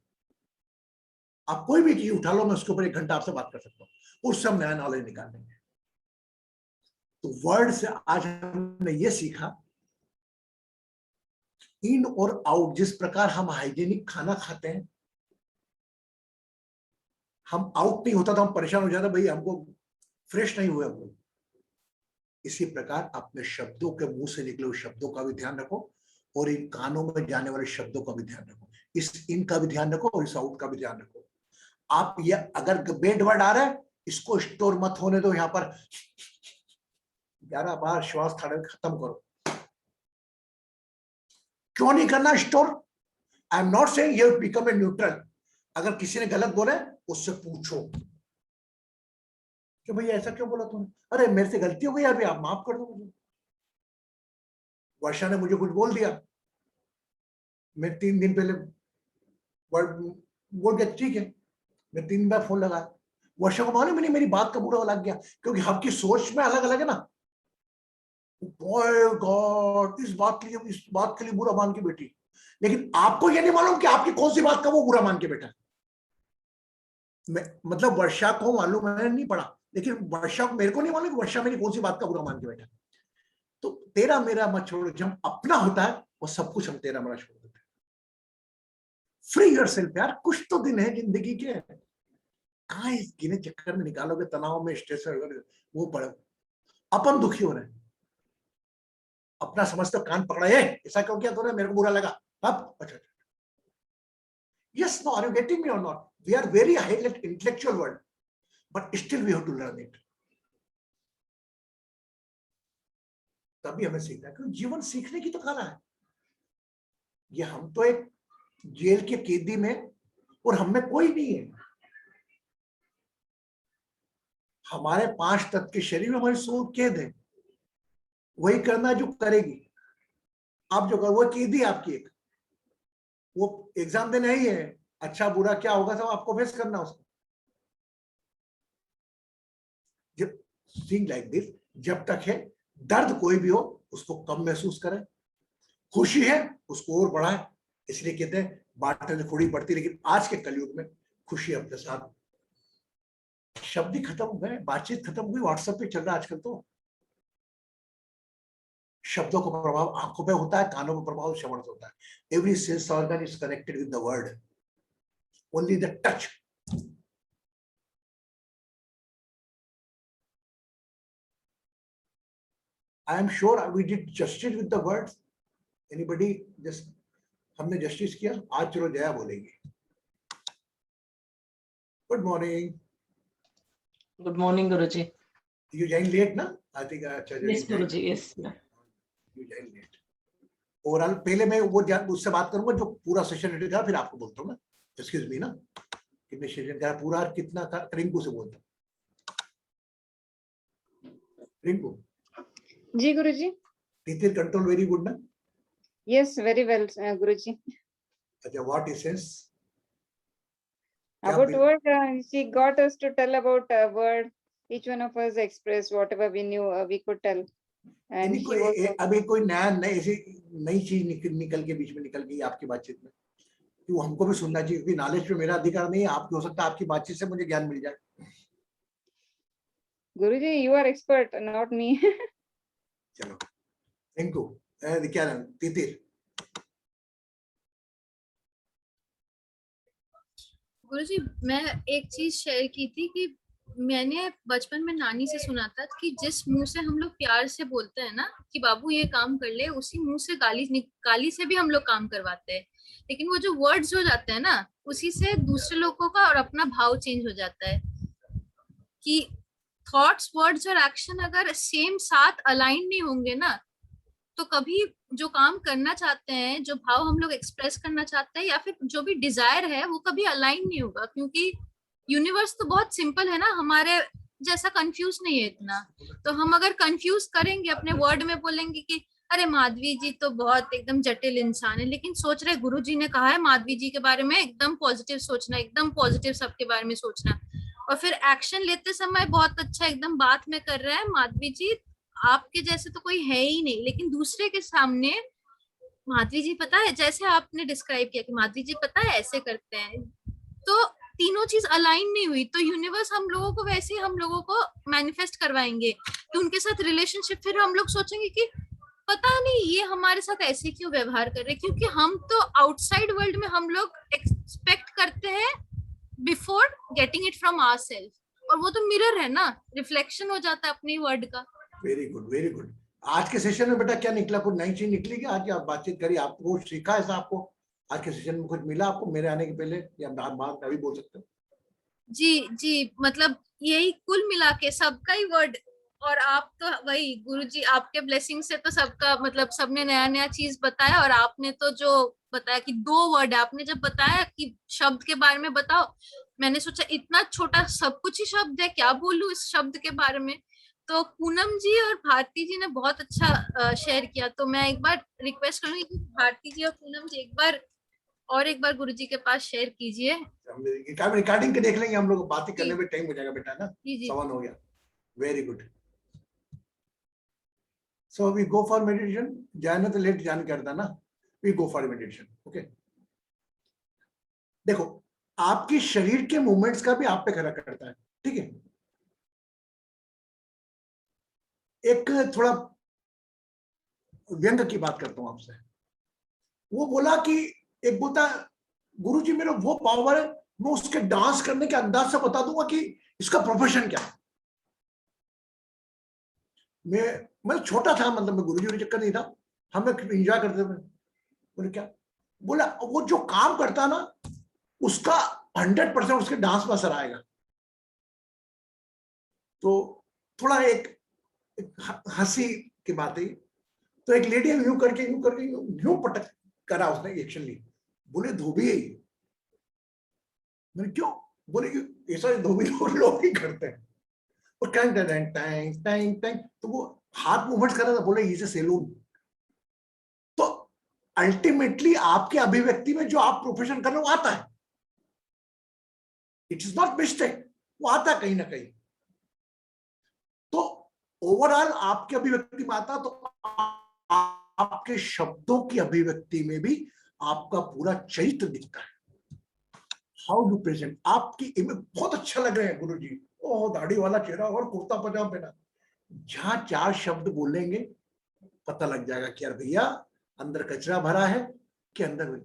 आप कोई भी चीज उठा लो, मैं उसके ऊपर 1 घंटा आपसे बात कर सकता हूँ, उस सब नया नॉलेज निकाल देंगे। तो वर्ड से आज हमने ये सीखा, इन और आउट, जिस प्रकार हम हाइजीनिक खाना खाते हैं, हम आउट नहीं होता तो हम परेशान हो जाते, भाई हमको फ्रेश नहीं हुए हम लोग। इसी प्रकार अपने शब्दों के मुंह से निकले हुए शब्दों का भी ध्यान रखो, और इन कानों में जाने वाले शब्दों का भी ध्यान रखो, इस इन का भी ध्यान रखो और इस आउट का भी ध्यान रखो। आप ये अगर बेड वर्ड आ रहा है, इसको स्टोर मत होने दो, यहाँ पर 11 बार श्वास खत्म करो। क्यों नहीं करना store? I am not saying you become a neutral. अगर किसी ने गलत बोला उससे पूछो कि भैया ऐसा क्यों बोला तुमने, अरे मेरे से गलती हो गई, अभी आप माफ कर दो मुझे। वर्षा ने मुझे कुछ बोल दिया, मैं 3 दिन पहले बोल गया, ठीक है, मैं 3 बार फोन लगा, वर्षा को मालूम नहीं मेरी बात का बुरा लग गया, क्योंकि आपकी सोच में अलग अलग है ना। गॉड, इस बात के लिए बुरा मान के बैठी, लेकिन आपको ये नहीं मालूम कि आपकी कौन सी बात का वो बुरा मान के बैठा। मतलब वर्षा को मालूम है, नहीं पड़ा, लेकिन वर्षा को, मेरे को नहीं मालूम कि वर्षा मेरी कौन सी बात का बुरा मान के बैठा। तो तेरा मेरा मत छोड़ो, जब अपना होता है वो सब कुछ हम तेरा मेरा छोड़ देते हैं। फ्री योरसेल्फ यार, कुछ तो दिन है जिंदगी के, कहाँ इस गिने चक्कर में निकालोगे, तनाव में, स्ट्रेस में वो पड़ो। अपन दुखी हो रहे हैं, अपना समझते कान पकड़ा, ऐसा क्यों किया तूने, मेरे को बुरा लगा, अब अच्छा, yes, no, are you getting me or not? We are very high intellectual world, but still we have to learn it. तभी हमें सीखना है, क्योंकि जीवन सीखने की तो कला है। ये हम तो एक जेल के कैदी में, और हम में कोई नहीं है, हमारे 5 तत्व के शरीर में हमारी सोल कैद है, वही करना जो करेगी। आप जो कर वो कैद ही आपकी एक, वो एग्जाम देना ही है, अच्छा बुरा क्या होगा सब आपको फेस करना उसको। जब थिंग लाइक दिस, जब तक है दर्द कोई भी हो उसको कम महसूस करें, खुशी है उसको और बढ़ाएं। इसलिए कहते हैं बांटने से थोड़ी बढ़ती, लेकिन आज के कलयुग में खुशी अपने साथ। शब्द ही खत्म हो गए, बातचीत खत्म हुई, व्हाट्सएप पे चल रहा है आजकल। तो शब्दों का प्रभाव आंखों पे होता है, कानों पर प्रभाव श्रवण से होता है। Every sense organ is connected with the word, only the touch. I am sure we did justice with the words. Anybody just हमने जस्टिस किया? आज चलो जया बोलेगी। Good morning. Good morning guruji. You joined late ना? I think अच्छा yes guruji, yes you joined late। Overall पहले मैं वो उससे बात करूंगा जो पूरा सेशन रेडी था, फिर आपको बोलता हूँ ना। एक्सक्यूज मी ना, कितने सेशन का पूरा कितना था? रिंकू से बोलता हूँ। रिंकू जी गुरुजी। टीचर कंट्रोल वेरी गुड ना? Yes, very well, Guruji. अच्छा, what is sense? About word, she got us to tell about a word. Each one of us expressed whatever we knew, we could tell. And he was अभी कोई नया ऐसी नई चीज निकल के बीच में निकल गई आपकी बातचीत में, तो हमको भी सुनना चाहिए, क्योंकि नॉलेज पे मेरा अधिकार नहीं है। आपको हो सकता है आपकी बातचीत से मुझे ज्ञान मिल जाए। Guruji, you are expert, not me. चलो रिंकू, क्या नाम? तितिर। गुरुजी, मैं एक चीज शेयर की थी कि मैंने बचपन में नानी से सुना था कि जिस मुंह से हम लोग प्यार से बोलते हैं ना कि बाबू ये काम कर ले, उसी मुंह से गाली से भी हम लोग काम करवाते हैं। लेकिन वो जो वर्ड्स हो जाते हैं ना, उसी से दूसरे लोगों का और अपना भाव चेंज हो जाता है। कि थॉट्स, वर्ड्स और एक्शन अगर सेम साथ अलाइन नहीं होंगे ना, तो कभी जो काम करना चाहते हैं, जो भाव हम लोग एक्सप्रेस करना चाहते हैं, या फिर जो भी डिजायर है, वो कभी अलाइन नहीं होगा। क्योंकि यूनिवर्स तो बहुत सिंपल है ना, हमारे जैसा कंफ्यूज नहीं है इतना। तो हम अगर कंफ्यूज करेंगे, अपने वर्ड में बोलेंगे कि अरे माधवी जी तो बहुत एकदम जटिल इंसान है, लेकिन सोच रहे गुरु जी ने कहा है माधवी जी के बारे में एकदम पॉजिटिव सोचना, एकदम पॉजिटिव सबके बारे में सोचना, और फिर एक्शन लेते समय बहुत अच्छा एकदम बात में कर रहे हैं, माधवी जी आपके जैसे तो कोई है ही नहीं, लेकिन दूसरे के सामने माधवी जी पता है, जैसे आपने डिस्क्राइब किया कि माधवी जी पता है ऐसे करते हैं, तो तीनों चीज अलाइन नहीं हुई, तो यूनिवर्स हम लोगों को वैसे ही हम लोगों को मैनिफेस्ट करवाएंगे कि उनके साथ रिलेशनशिप। फिर हम लोग सोचेंगे कि पता नहीं ये हमारे साथ ऐसे क्यों व्यवहार कर रहे, क्योंकि हम तो आउटसाइड वर्ल्ड में हम लोग एक्सपेक्ट करते हैं before getting it from ourself, और वो तो मिरर है ना, रिफ्लेक्शन हो जाता है अपनी वर्ड का। Very good, very good. आज के सेशन में बेटा क्या निकला? कुछ नई चीज निकली क्या? आज आप बातचीत करी, आपको सीखा ऐसा? आपको आज के सेशन में कुछ मिला आपको मेरे आने के पहले, या बात अभी बोल सकते हो? जी, मतलब यही कुल मिला के सबका ही वर्ड, और आप तो वही गुरुजी, आपके ब्लेसिंग से तो सबका, मतलब सबने नया नया चीज बताया। और आपने तो जो बताया कि 2 वर्ड, आपने जब बताया कि शब्द के बारे में बताओ, मैंने सोचा इतना छोटा सब कुछ ही शब्द है, क्या बोलूं इस शब्द के बारे में। तो पूनम जी और भारती जी ने बहुत अच्छा शेयर किया। तो मैं एक बार रिक्वेस्ट करूंगी कि भारती जी और पूनम जी एक बार गुरुजी के पास शेयर कीजिए। रिकॉर्डिंग के देख लेंगे हम लोग, बातें करने में टाइम हो जाएगा बेटा ना। जी। सवाल हो गया। Very good. So we go for meditation. जाना तो लेट जान करता ना, we go for meditation. Okay, देखो आपके शरीर के मूवमेंट्स का भी आप पे खरा करता है, ठीक है। एक थोड़ा व्यंग की बात करता हूं आपसे। वो बोला कि एक बोलता गुरुजी मेरा वो पावर है, मैं उसके डांस करने के अंदाज से बता दूंगा कि इसका प्रोफेशन क्या है। मैं छोटा था, मतलब मैं गुरुजी का चक्कर नहीं था, हम एंजॉय करते थे। बोले क्या? बोला वो जो काम करता ना उसका 100% उसके डांस में असर आएगा। तो थोड़ा एक हंसी की बात है। तो एक लेडी यूं करके यूं पटक करा, उसने एक्शन ली। बोले धोबी है ये। मैंने क्यों? बोले ऐसा धोबी लोग ही करते हैं। और Tang Tang Tang Tang Tang, तो वो हाथ मूवमेंट कर रहा था, बोले इसे सैलून। तो अल्टीमेटली आपके अभिव्यक्ति में जो आप प्रोफेशन कर रहे हो आता है, इट इज नॉट मिस्टेक, वो आता है कहीं ना कहीं। तो ओवरऑल आपके अभिव्यक्ति में आता, तो आपके शब्दों की अभिव्यक्ति में भी आपका पूरा चरित्र दिखता है। हाउ यू प्रेजेंट, आपकी इमेज बहुत अच्छा लग रहे हैं गुरु जी, ओह दाढ़ी वाला चेहरा और कुर्ता पजामा पहना। जहां 4 शब्द बोलेंगे पता लग जाएगा कि यार भैया अंदर कचरा भरा है कि अंदर में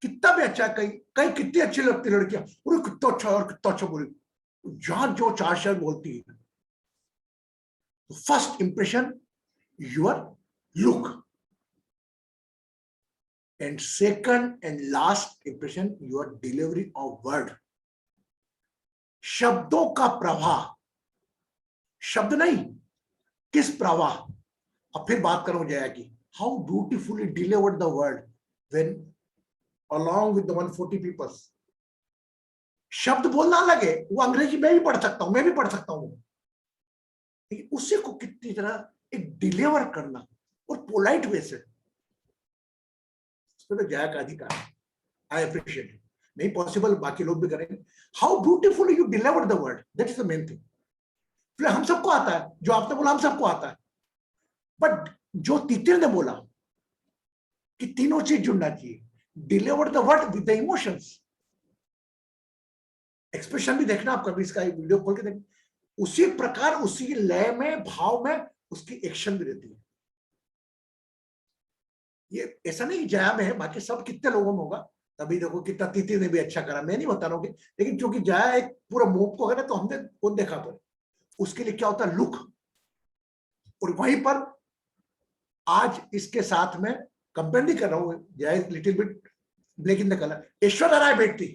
कितना भी अच्छा, कहीं कहीं कितनी अच्छी लगती लड़कियां, अरे कितना अच्छा और कितना अच्छा बोली, जहां जो 4 शब्द बोलती है, first impression your look, and second and last impression your delivery of word. शब्दों का प्रवाह, शब्द नहीं किस प्रवाह। अब फिर बात करो जया की, how beautifully delivered the word when along with the 140 people. शब्द बोलना लगे, वो अंग्रेजी में भी पढ़ सकता हूं, मैं भी पढ़ सकता हूं, लेकिन उसी को कितनी तरह एक डिलीवर करना और पोलाइट वे से, तो जया का अधिकार, आई अप्रिशिएट इट। नहीं पॉसिबल, बाकी लोग भी करेंगे। How beautifully you deliver the word, that is the main thing. हम सबको आता है, जो आपने बोला हम सबको आता है, बट जो तीतर ने बोला कि तीनों चीज जुड़ना चाहिए, deliver the word with the emotions. Expression भी देखना आप कभी, इसका वीडियो खोल के देखना, उसी प्रकार उसी लय में भाव में उसकी एक्शन भी रहती है। ये ऐसा नहीं जया में है, बाकी सब कितने लोगों में होगा। तभी देखो कितना तीती ने भी अच्छा करा, मैं नहीं बता रहा हूँ, लेकिन क्योंकि जया एक पूरा मूव को है ना, तो हमने वो देखा, पर उसके लिए क्या होता है लुक। और वहीं पर आज इसके साथ में कंपेयर नहीं कर रहा हूँ, Jaya little bit black in the colour. Aishwarya Rai बैठती,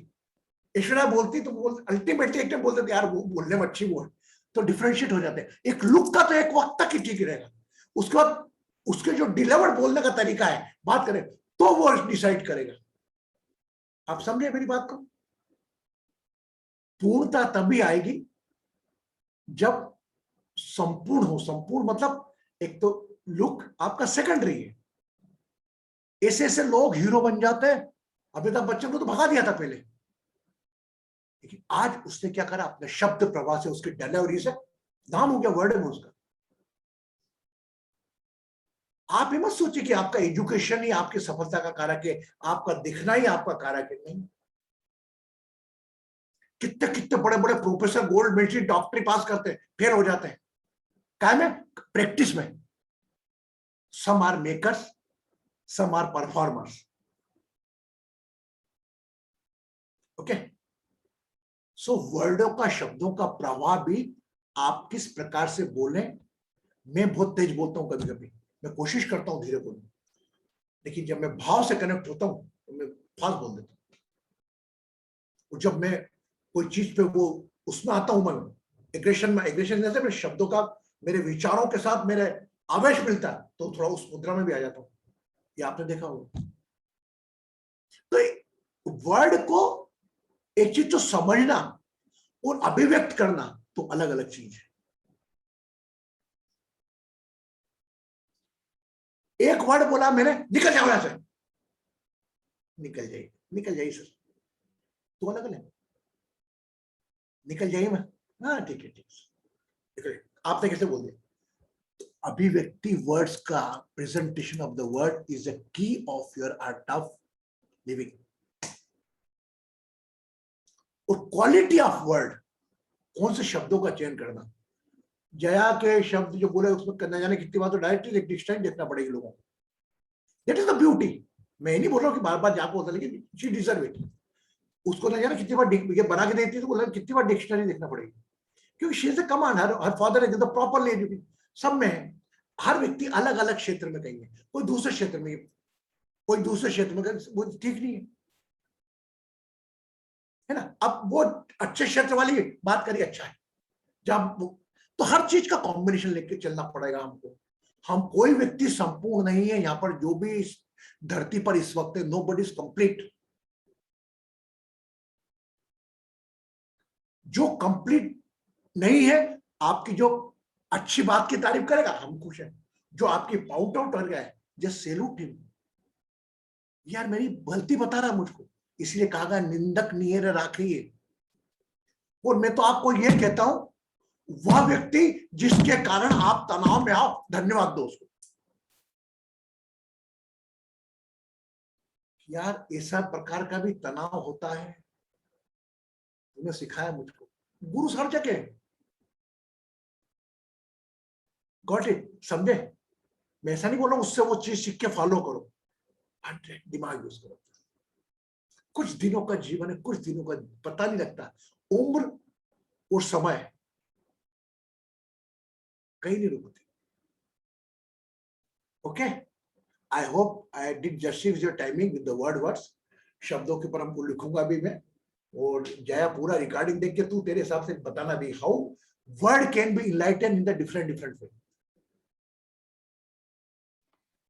ऐश्वर्या बोलती तो बोल अल्टीमेटली एक बोलते थे यार वो बोलने में अच्छी वो है, तो डिफरेंशिएट हो जाते हैं। एक लुक का तो एक वक्त तक ही ठीक रहेगा, उसके बाद उसके जो डिलीवर बोलने का तरीका है, बात करें तो वो डिसाइड करेगा। आप समझे मेरी बात को? पूर्णता तभी आएगी जब संपूर्ण हो। संपूर्ण मतलब एक तो लुक आपका सेकेंडरी है। ऐसे ऐसे लोग हीरो बन जाते हैं, अमिताभ बच्चन को तो भगा दिया था पहले, लेकिन आज उसने क्या करा, अपने शब्द प्रवाह से, उसकी डिलीवरी से नाम हो गया, वर्ड है उसका। आप ये मत सोचिए कि आपका एजुकेशन ही आपकी सफलता का कारक है, आपका दिखना ही आपका कारक है, नहीं। कितने कितने बड़े बड़े प्रोफेसर गोल्ड मेडल डॉक्टरी पास करते हैं, फेल हो जाते हैं, क्या में प्रैक्टिस में। Some are makers, some are performers. Okay, so वर्डों का, शब्दों का प्रवाह भी आप किस प्रकार से बोलें। मैं बहुत तेज बोलता हूं, कभी कभी मैं कोशिश करता हूं धीरे बोलने, लेकिन जब मैं भाव से कनेक्ट होता हूं तो मैं फास्ट बोल देता हूं। और जब मैं कोई चीज पे वो उसमें आता हूं, मैं एग्रेशन में, एग्रेशन जैसे मेरे शब्दों का मेरे विचारों के साथ मेरे आवेश मिलता है, तो थोड़ा उस मुद्रा में भी आ जाता हूं। ये आपने देखा होगा। तो वर्ड को एक चीज तो समझना और अभिव्यक्त करना तो अलग अलग चीज है। एक वर्ड बोला मैंने, निकल जाओ यहां से, निकल जाइए, निकल जाइए सर, तो अलग अलग, निकल जाइए मैं, हाँ ठीक है ठीक है, आपने कैसे बोल दिया। तो अभिव्यक्ति वर्ड्स का, presentation of the word is the key of your art of living. और क्वालिटी ऑफ वर्ड, कौन से शब्दों का चयन करना। जया के शब्द जो बोले उसमें करना जाने कितनी बार, तो डायरेक्टली डिक्शनरी देखना पड़ेगी लोगों को। That is the beauty. मैं नहीं बोल रहा हूँ कि बार बार जाकर होता, लेकिन शी डिजर्व इट। उसको ना जाना कितनी बार ये बना के देती है, तो बोला कितनी बार डिक्शनरी देखना पड़ेगी, क्योंकि she is a command, her father is the properly educated. सब में है, हर व्यक्ति अलग अलग क्षेत्र में कहीं है, कोई दूसरे क्षेत्र में, कोई दूसरे क्षेत्र में, वो ठीक नहीं है ना। अब वो अच्छे क्षेत्र वाली बात करिए, अच्छा है जब, तो हर चीज का कॉम्बिनेशन लेके चलना पड़ेगा हमको। हम कोई व्यक्ति संपूर्ण नहीं है यहाँ पर, जो भी इस धरती पर इस वक्त है, नोबडी इज कंप्लीट। जो कंप्लीट नहीं है आपकी जो अच्छी बात की तारीफ करेगा, हम खुश हैं। जो आपकी पाउट आउट कर गया है, जस्ट सैल्यूट हिम। यार मेरी गलती बता रहा मुझको, इसलिए कहा गया निंदक नियर राखिए। और मैं तो आपको ये कहता हूं, वह व्यक्ति जिसके कारण आप तनाव में आओ, धन्यवाद दो उसको। यार ऐसा प्रकार का भी तनाव होता है, उन्हें सिखाया मुझको गुरु हर जगह। गॉट इट, समझे? मैं ऐसा नहीं बोल रहा हूं उससे वो चीज सीख के फॉलो करो, दिमाग यूज करो। कुछ दिनों का जीवन है, कुछ दिनों का पता नहीं लगता, उम्र और समय कहीं नहीं रुकती। Okay, I hope I did justice your timing with the words. शब्दों के ऊपर हमको लिखूंगा भी मैं, और जया पूरा रिकॉर्डिंग देख के तू तेरे हिसाब से बताना भी, how word can be enlighten in the different way.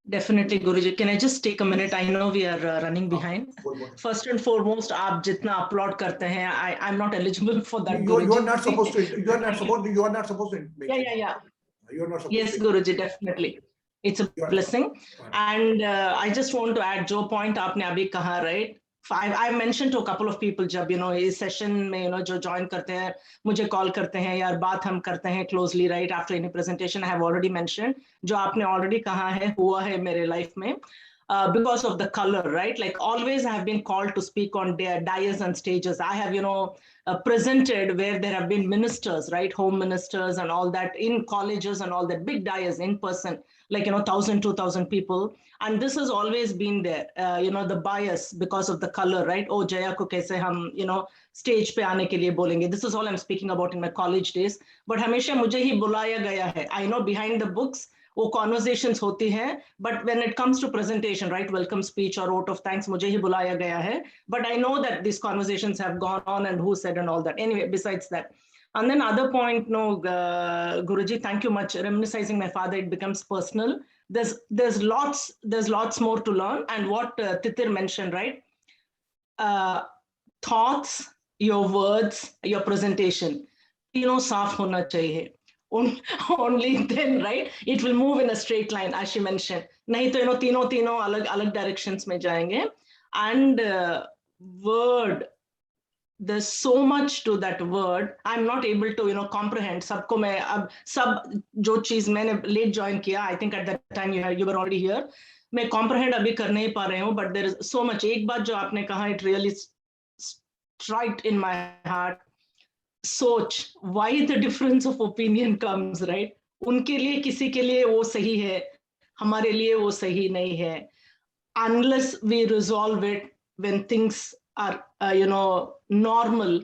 Definitely, Guruji. Can I just take a minute? I know we are running behind. First and foremost, आप जितना upload करते हैं, I'm not eligible for that, You Guruji. are not supposed to. You are not supposed to. Yeah. You are not supposed Yes, to. Guruji, definitely. It's a blessing. And I just want to add जो point आपने अभी कहा, right? I mentioned to a couple of people जब इस session में जो join करते हैं, मुझे call करते हैं, यार बात हम करते हैं closely, right? After any presentation, I have already mentioned जो आपने already कहा है, हुआ है मेरे life में. Because of the color, right? Like always I have been called to speak on dais and stages. I have, presented where there have been ministers, right? Home ministers and all that in colleges and all that, big dais in person, like, 1,000, 2,000 people. And this has always been there, the bias because of the color, right? Oh, Jaya ko kaise hum, stage pe aane ke liye bolenge. This is all I'm speaking about in my college days. But hamesha mujhe hi bulaya gaya hai. I know behind the books, वो conversations होती हैं, but when it comes to presentation, right, welcome speech और vote of thanks, मुझे ही बुलाया गया है, but I know that this conversations have gone on and who said and all that. Anyway, besides that, and then other point, no, Guruji, thank you much. Reminiscing my father, it becomes personal. There's lots more to learn, and what Titir mentioned, right? Thoughts, your words, your presentation, साफ होना चाहिए. Only then, right, it will move in a straight line, as she mentioned. नहीं तो तीनों अलग directions में जाएंगे. And word, there's so much to that word. I'm not able to comprehend. सबको मैं अब सब जो चीज मैंने late join किया, I think at that time you were already here, मैं comprehend अभी कर नहीं पा रही हूँ. But there is so much. एक बात जो आपने कहा, it really striked in my heart. सोच, why the difference of opinion comes, right? उनके लिए, किसी के लिए वो सही है, हमारे लिए वो सही नहीं है. Unless we resolve it when things are normal,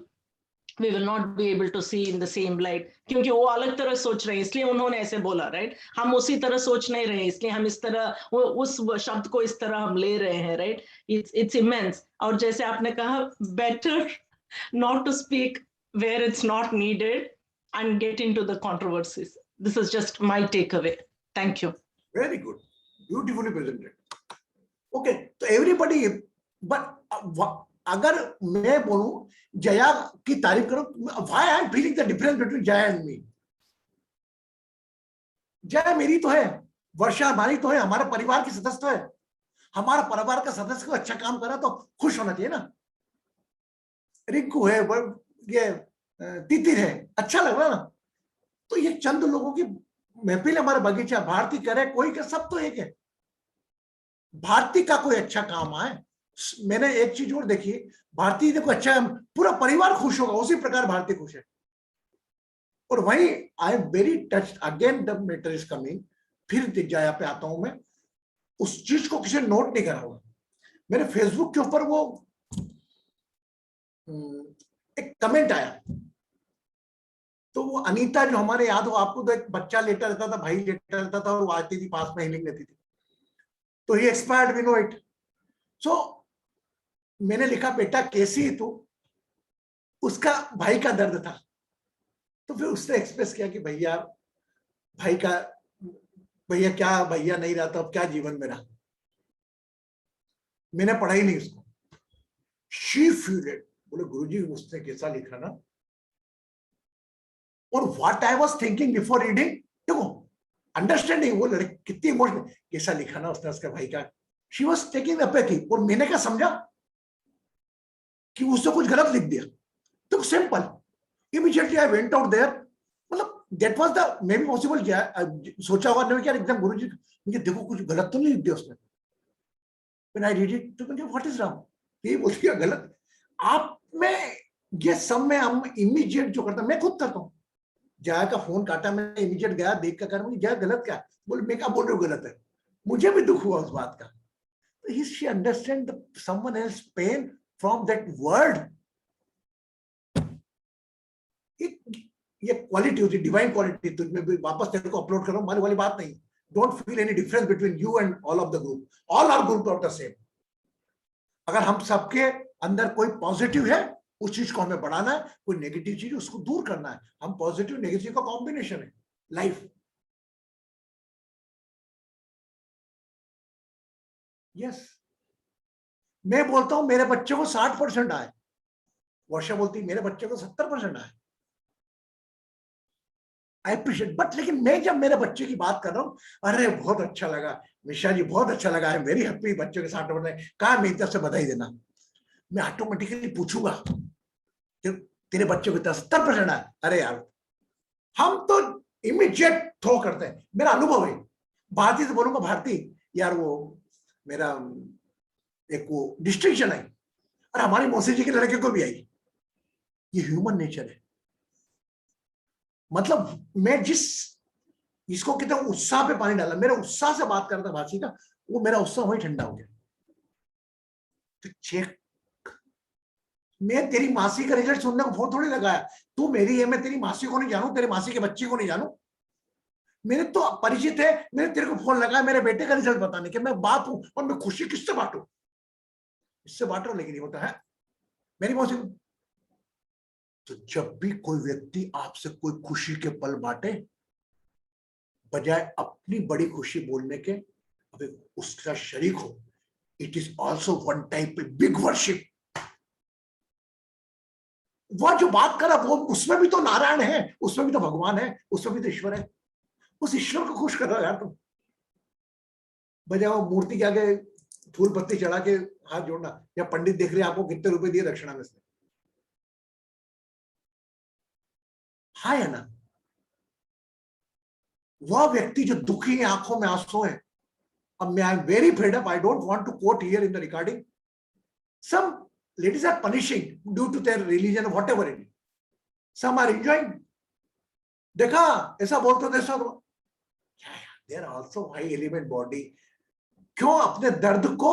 we will not be able to see in the same light. क्योंकि वो अलग तरह सोच रहे हैं, इसलिए उन्होंने ऐसे बोला, right? हम उसी तरह सोच नहीं रहे, इसलिए हम इस तरह उस शब्द को इस तरह हम ले रहे हैं, right? It's immense. और जैसे आपने कहा, better not to speak where it's not needed and get into the controversies. This is just my takeaway. Thank you. Very good. Beautifully presented. Okay, so everybody, but अगर मैं बोलूं जया की तारीफ करूं, why I am feeling the difference between Jaya and me? Jaya मेरी तो है, वर्षा हमारी तो है, हमारे परिवार की सदस्य तो है. हमारा परिवार का सदस्य को अच्छा काम करा तो खुश होना चाहिए ना. रिंकू है, ये तितिर है, अच्छा लग रहा ना. तो ये चंद लोगों की महफिल, हमारा बगीचा, भारती करे कोई का, सब तो एक है. भारती का कोई अच्छा काम आए. मैंने एक चीज और देखी, भारती देखो अच्छा, पूरा परिवार खुश होगा, उसी प्रकार भारती खुश है. और वही आई am very touched, again the matter is coming. फिर जया पे आता हूं मैं, उस चीज को किसी ने नोट नहीं करा होगा. मेरे फेसबुक के ऊपर वो एक कमेंट आया, तो वो अनीता जो हमारे याद हो आपको, तो एक बच्चा लेटा रहता था, भाई लेटा रहता था, और वो आती थी पास में, हीलिंग लेती थी. तो ही एक्सपायर्ड, वी नो इट. सो मैंने लिखा, बेटा कैसी है तू? उसका भाई का दर्द था. तो फिर उसने एक्सप्रेस किया कि भैया, भाई का, भैया क्या, भैया नहीं रहा तो अब क्या जीवन में रहा. मैंने पढ़ाई नहीं उसको. She feel it. बोले गुरुजी उसने कैसा लिखा ना, और what I was thinking before reading, देखो अंडरस्टैंडिंग, वो लड़की कितनी इमोशनल, कैसा लिखा ना उसने उसके भाई का, शी वाज टेकिंग द पेकी, और मैंने क्या समझा कि उसने कुछ गलत लिख दिया, तो simple, immediately I went out there, मतलब that was the maybe possible, क्या सोचा होगा नहीं क्या एकदम गुरुजी मुझे देखो कुछ गलत तो नहीं लिख दिया उसने, व्हेन आई रीड इट तो मुझे व्हाट इज रॉन्ग, ये बोल दिया गलत। आप में ये सब में हम इमीडिएट जो करता, मैं खुद करता हूँ, जया का फोन काटा, मैं इमीडिएट गया देख कर मुझे जया गलत क्या बोल, मैं क्या बोल रही हूँ गलत है, मुझे भी दुख हुआ उस बात का, तो she understand someone else pain from that word. ये क्वालिटी होती है, डिवाइन क्वालिटी, तो मैं वापस तेरे को अपलोड कर रहा हूँ माने वाली बात नहीं, don't feel any difference between you and all of the group, all are group of the same. अगर हम सबके अंदर कोई पॉजिटिव है उस चीज को हमें बढ़ाना है, कोई नेगेटिव चीज उसको दूर करना है, हम पॉजिटिव नेगेटिव का कॉम्बिनेशन है लाइफ। यस, मैं बोलता हूं मेरे बच्चे को 60% आए, वर्षा बोलती मेरे बच्चे को 70% आए, आई अप्रिशिएट, बट लेकिन मैं जब मेरे बच्चे की बात कर रहा हूँ, अरे बहुत अच्छा लगा मिश्रा जी, बहुत अच्छा लगा है, मेरी हैप्पी बच्चों के 60% कहा, मेरी तरफ से बधाई देना, मैं ऑटोमेटिकली पूछूंगा तेरे बच्चों की तरफ 70% आए, अरे यार हम तो इमीडिएट थ्रो करते हैं, मेरा अनुभव है। भारती से बोलूंगा, भारती यार वो मेरा एक वो डिस्टिंक्शन है, और हमारी मौसी जी के लड़के को भी आई, ये ह्यूमन नेचर है, मतलब मैं जिस इसको कहते हैं उत्साह पे पानी डाला, मेरा उत्साह से बात करता भाषी का, वो मेरा उत्साह वही ठंडा हो गया। तो चेक, मैं तेरी मासी का रिजल्ट सुनने को फोन थोड़ी लगाया, तू मेरी है, मैं तेरी मासी को नहीं जानू, तेरी मासी के बच्चे को नहीं जानू, मेरे तो परिचित है, मैंने तेरे को फोन लगाया मेरे बेटे का रिजल्ट बताने के, मैं बात हूं, और मैं खुशी किससे बांटू, इससे बांट रहा, लेकिन ये होता है मेरी मौसी। तो जब भी कोई व्यक्ति आपसे कोई खुशी के पल बांटे, बजाय अपनी बड़ी खुशी बोलने के, अभी उसका शरीक हो, it is also one type big worship. वह जो बात करा वो उसमें भी तो नारायण है, उसमें भी तो भगवान है, उसमें भी तो ईश्वर है, उस ईश्वर को खुश कर रहा है यार तुम, बजाय वो मूर्ति के आगे फूल पत्ती चढ़ा के हाथ जोड़ना, या पंडित देख रहे हैं आपको कितने रुपए दिए दक्षिणा में से, हाँ है ना। वह व्यक्ति जो दुखी है, आंखों में आंसू है, अब मैं I am very fed up, I don't want to quote here in the recording, some ladies are punishing due to their religion or whatever it is, some are enjoying, देखा ऐसा बोलते थे सब, they are also high element body, क्यों अपने दर्द को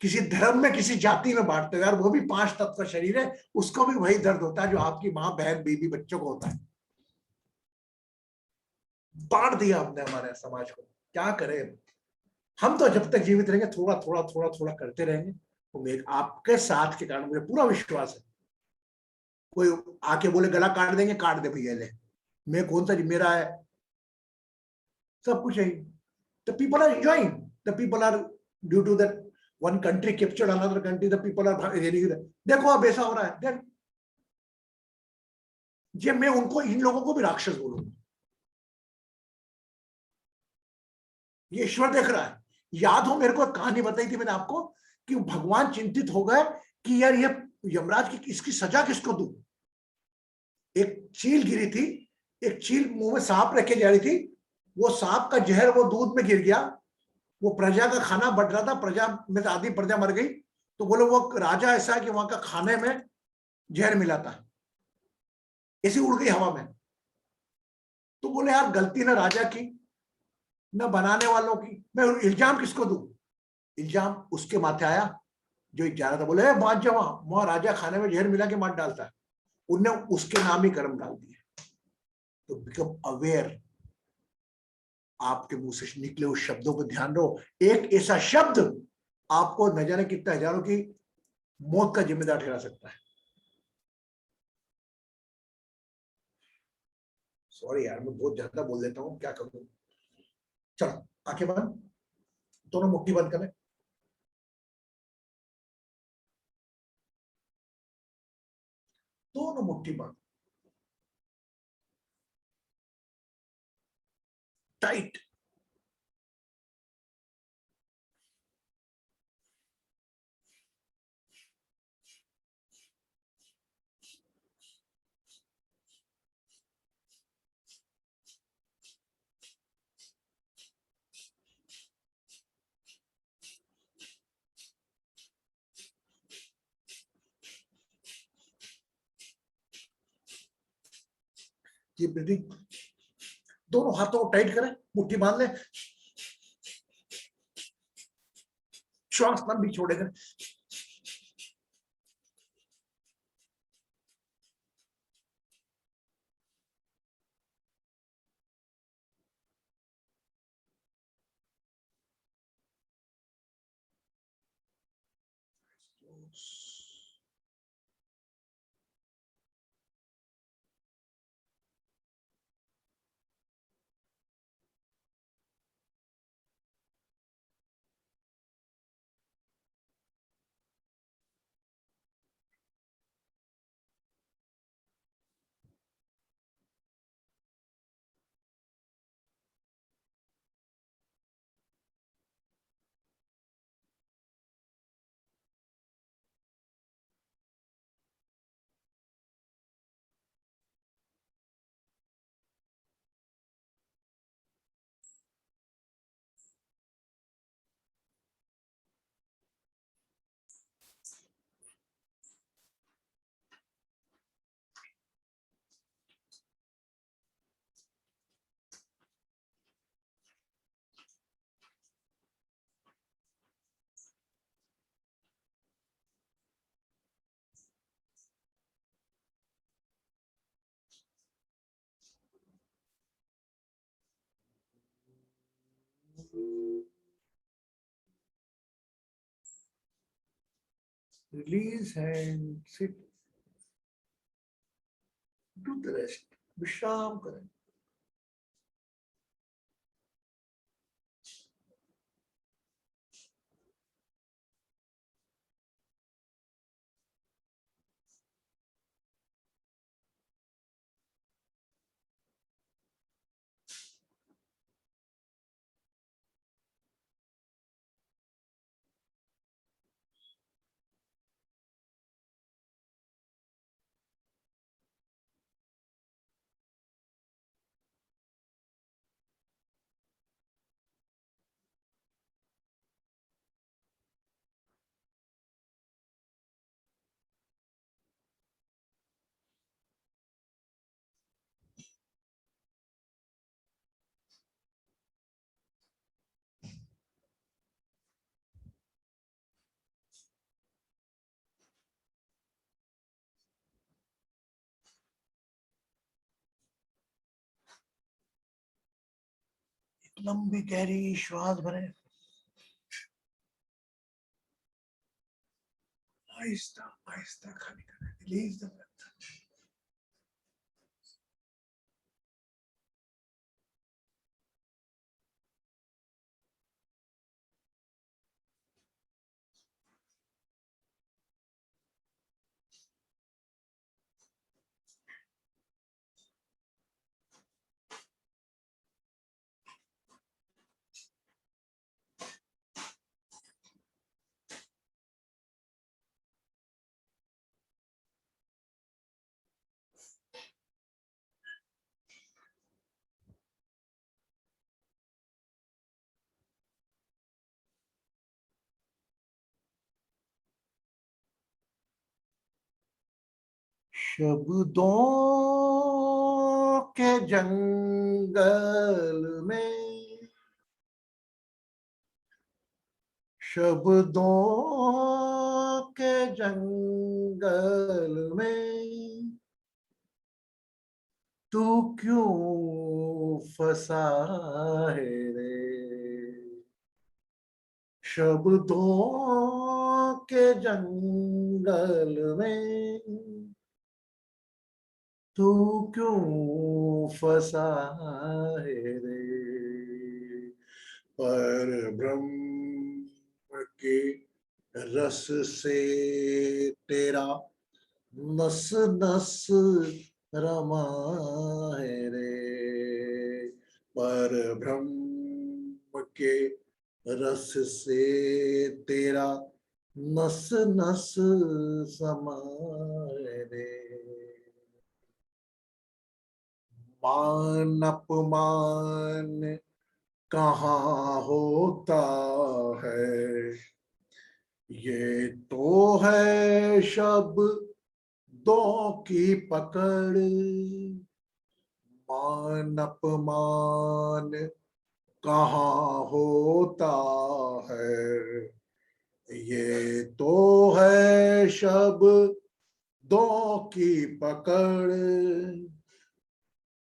किसी धर्म में किसी जाति में बांटते हो यार, वो भी 5 तत्व का शरीर है, उसको भी वही दर्द होता है जो आपकी माँ बहन बीबी बच्चों को होता है, बांट दिया हमने हमारे समाज को, क्या करें हम, तो जब तक जीवित रहेंगे थोड़ा थोड़ा थोड़ा थोड़ा करते रहेंगे, तो आपके साथ के कारण मुझे पूरा विश्वास है, कोई आके बोले गला काट देंगे, काट दे भैया ले, मैं कौन सा मेरा है, सब कुछ है, the people are enjoying, the people are due to that one country captured another country, the people are देखो अब ऐसा हो रहा है, then ये मैं उनको इन लोगों को भी राक्षस बोलूंगा, ये ईश्वर देख रहा है। याद हो मेरे को कहानी बताई थी मैंने आपको कि भगवान चिंतित हो गए कि यार ये यमराज की इसकी सजा किसको दूं, एक चील गिरी थी, एक चील मुंह में सांप रखे जा रही थी, वो सांप का जहर वो दूध में गिर गया, वो प्रजा का खाना बढ़ रहा था, प्रजा में से आधी प्रजा मर गई, तो बोले वो राजा ऐसा है कि वहां का खाने में जहर मिला था, ऐसी उड़ गई हवा में, तो बोले यार गलती ना राजा की न बनाने वालों की, मैं इल्जाम किसको दूं, इल्जाम उसके माथे आया जो जा रहा था, बोले बात जाओ वहां राजा खाने में जहर मिला के मार डालता है, उनने उसके नाम ही कर्म डाल दिए। तो बिकम अवेयर, आपके मुंह से निकले उस शब्दों पर ध्यान रहो, एक ऐसा शब्द आपको न जाने कितने हजारों की मौत का जिम्मेदार ठहरा सकता है। सॉरी यार मैं बहुत ज्यादा बोल देता हूँ, क्या करूं, चलो आंखें बंद, दोनों मुट्ठी बंद करें, दोनों मुट्ठी बंद, tight. ये ब्रीदिंग, दोनों हाथों को टाइट करें, मुट्ठी बांध लें, श्वास लंबी छोड़े करें। Release and sit. Do the rest. विश्राम करें। लंबी गहरी श्वास भरें, आहिस्ता आहिस्ता खाली करें। Release the breath. शब्दों के जंगल में, शब्दों के जंगल में तू क्यों फंसा है रे। शब्दों के जंगल में तू क्यों फंसा है रे। पर ब्रह्म के रस से तेरा नस नस रमा है रे। पर ब्रह्म के रस से तेरा नस नस समाए रे। मान अपमान कहाँ होता है, ये तो है शब्दों की पकड़। मान अपमान कहाँ होता है, ये तो है शब्दों की पकड़।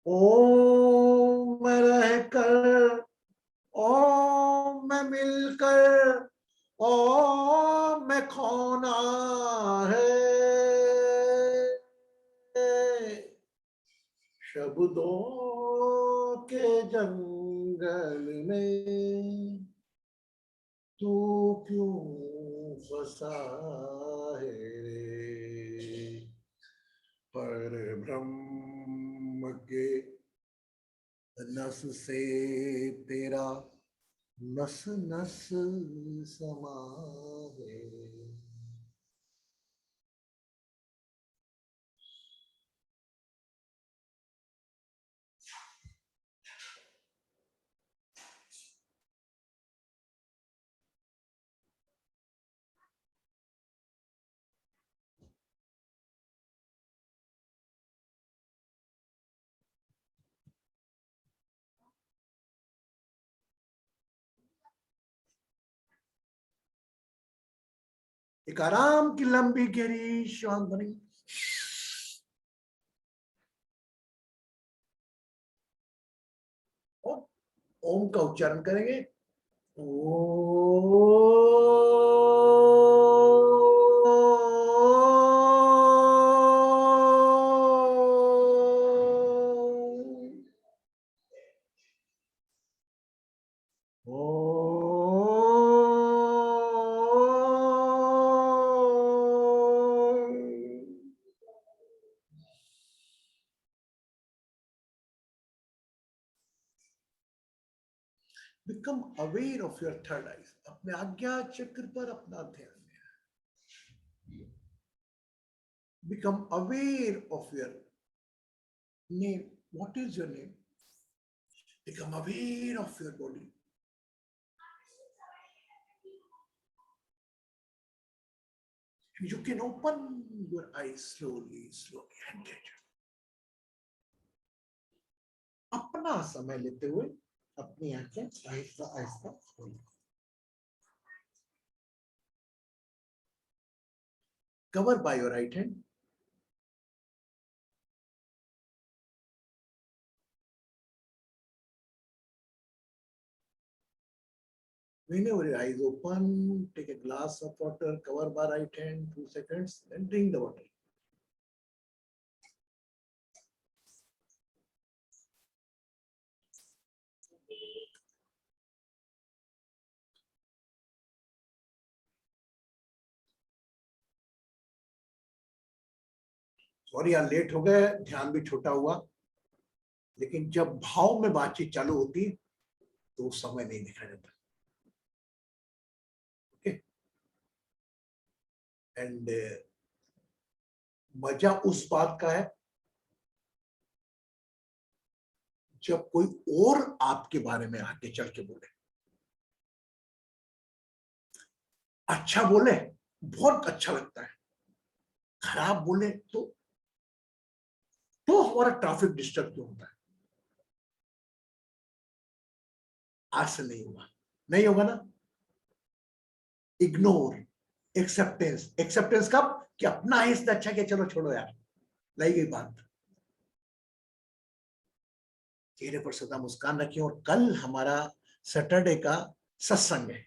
ओम में रहकर, ओम में मिलकर, ओम में खोना है। शब्दों के जंगल में तू क्यों फंसा है रे। पर ब्रह्म के नस से तेरा नस नस समा है। एक आराम की लंबी गहरी श्वास भरेंगे। ओम का उच्चारण करेंगे। Become aware of your third eye. अपने आज्ञा चक्र पर अपना ध्यान देना। Become aware of your name. What is your name? Become aware of your body. You can open your eyes slowly, slowly and get it. अपना समय लेते हुए अपनी आंखें आहिस्ता आहिस्ता खोलें। Cover by your right hand. Whenever your eyes open, take a glass of water, cover by right hand, 2 seconds, then drink the water. Sorry यार late हो गए, ध्यान भी छोटा हुआ, लेकिन जब भाव में बातचीत चालू होती तो समय नहीं दिखाई देता। ओके, एंड मजा उस बात का है जब कोई और आपके बारे में आगे चल के बोले। अच्छा बोले बहुत अच्छा लगता है, खराब बोले तो हमारा ट्रैफिक डिस्टर्ब क्यों होता है। आज से नहीं होगा, नहीं होगा ना। Ignore, acceptance. एक्सेप्टेंस कब? कि अपना ही इससे अच्छा, कि चलो छोड़ो यार, लाई गई बात। चेहरे पर सदा मुस्कान रखिए। और कल हमारा सैटरडे का सत्संग है,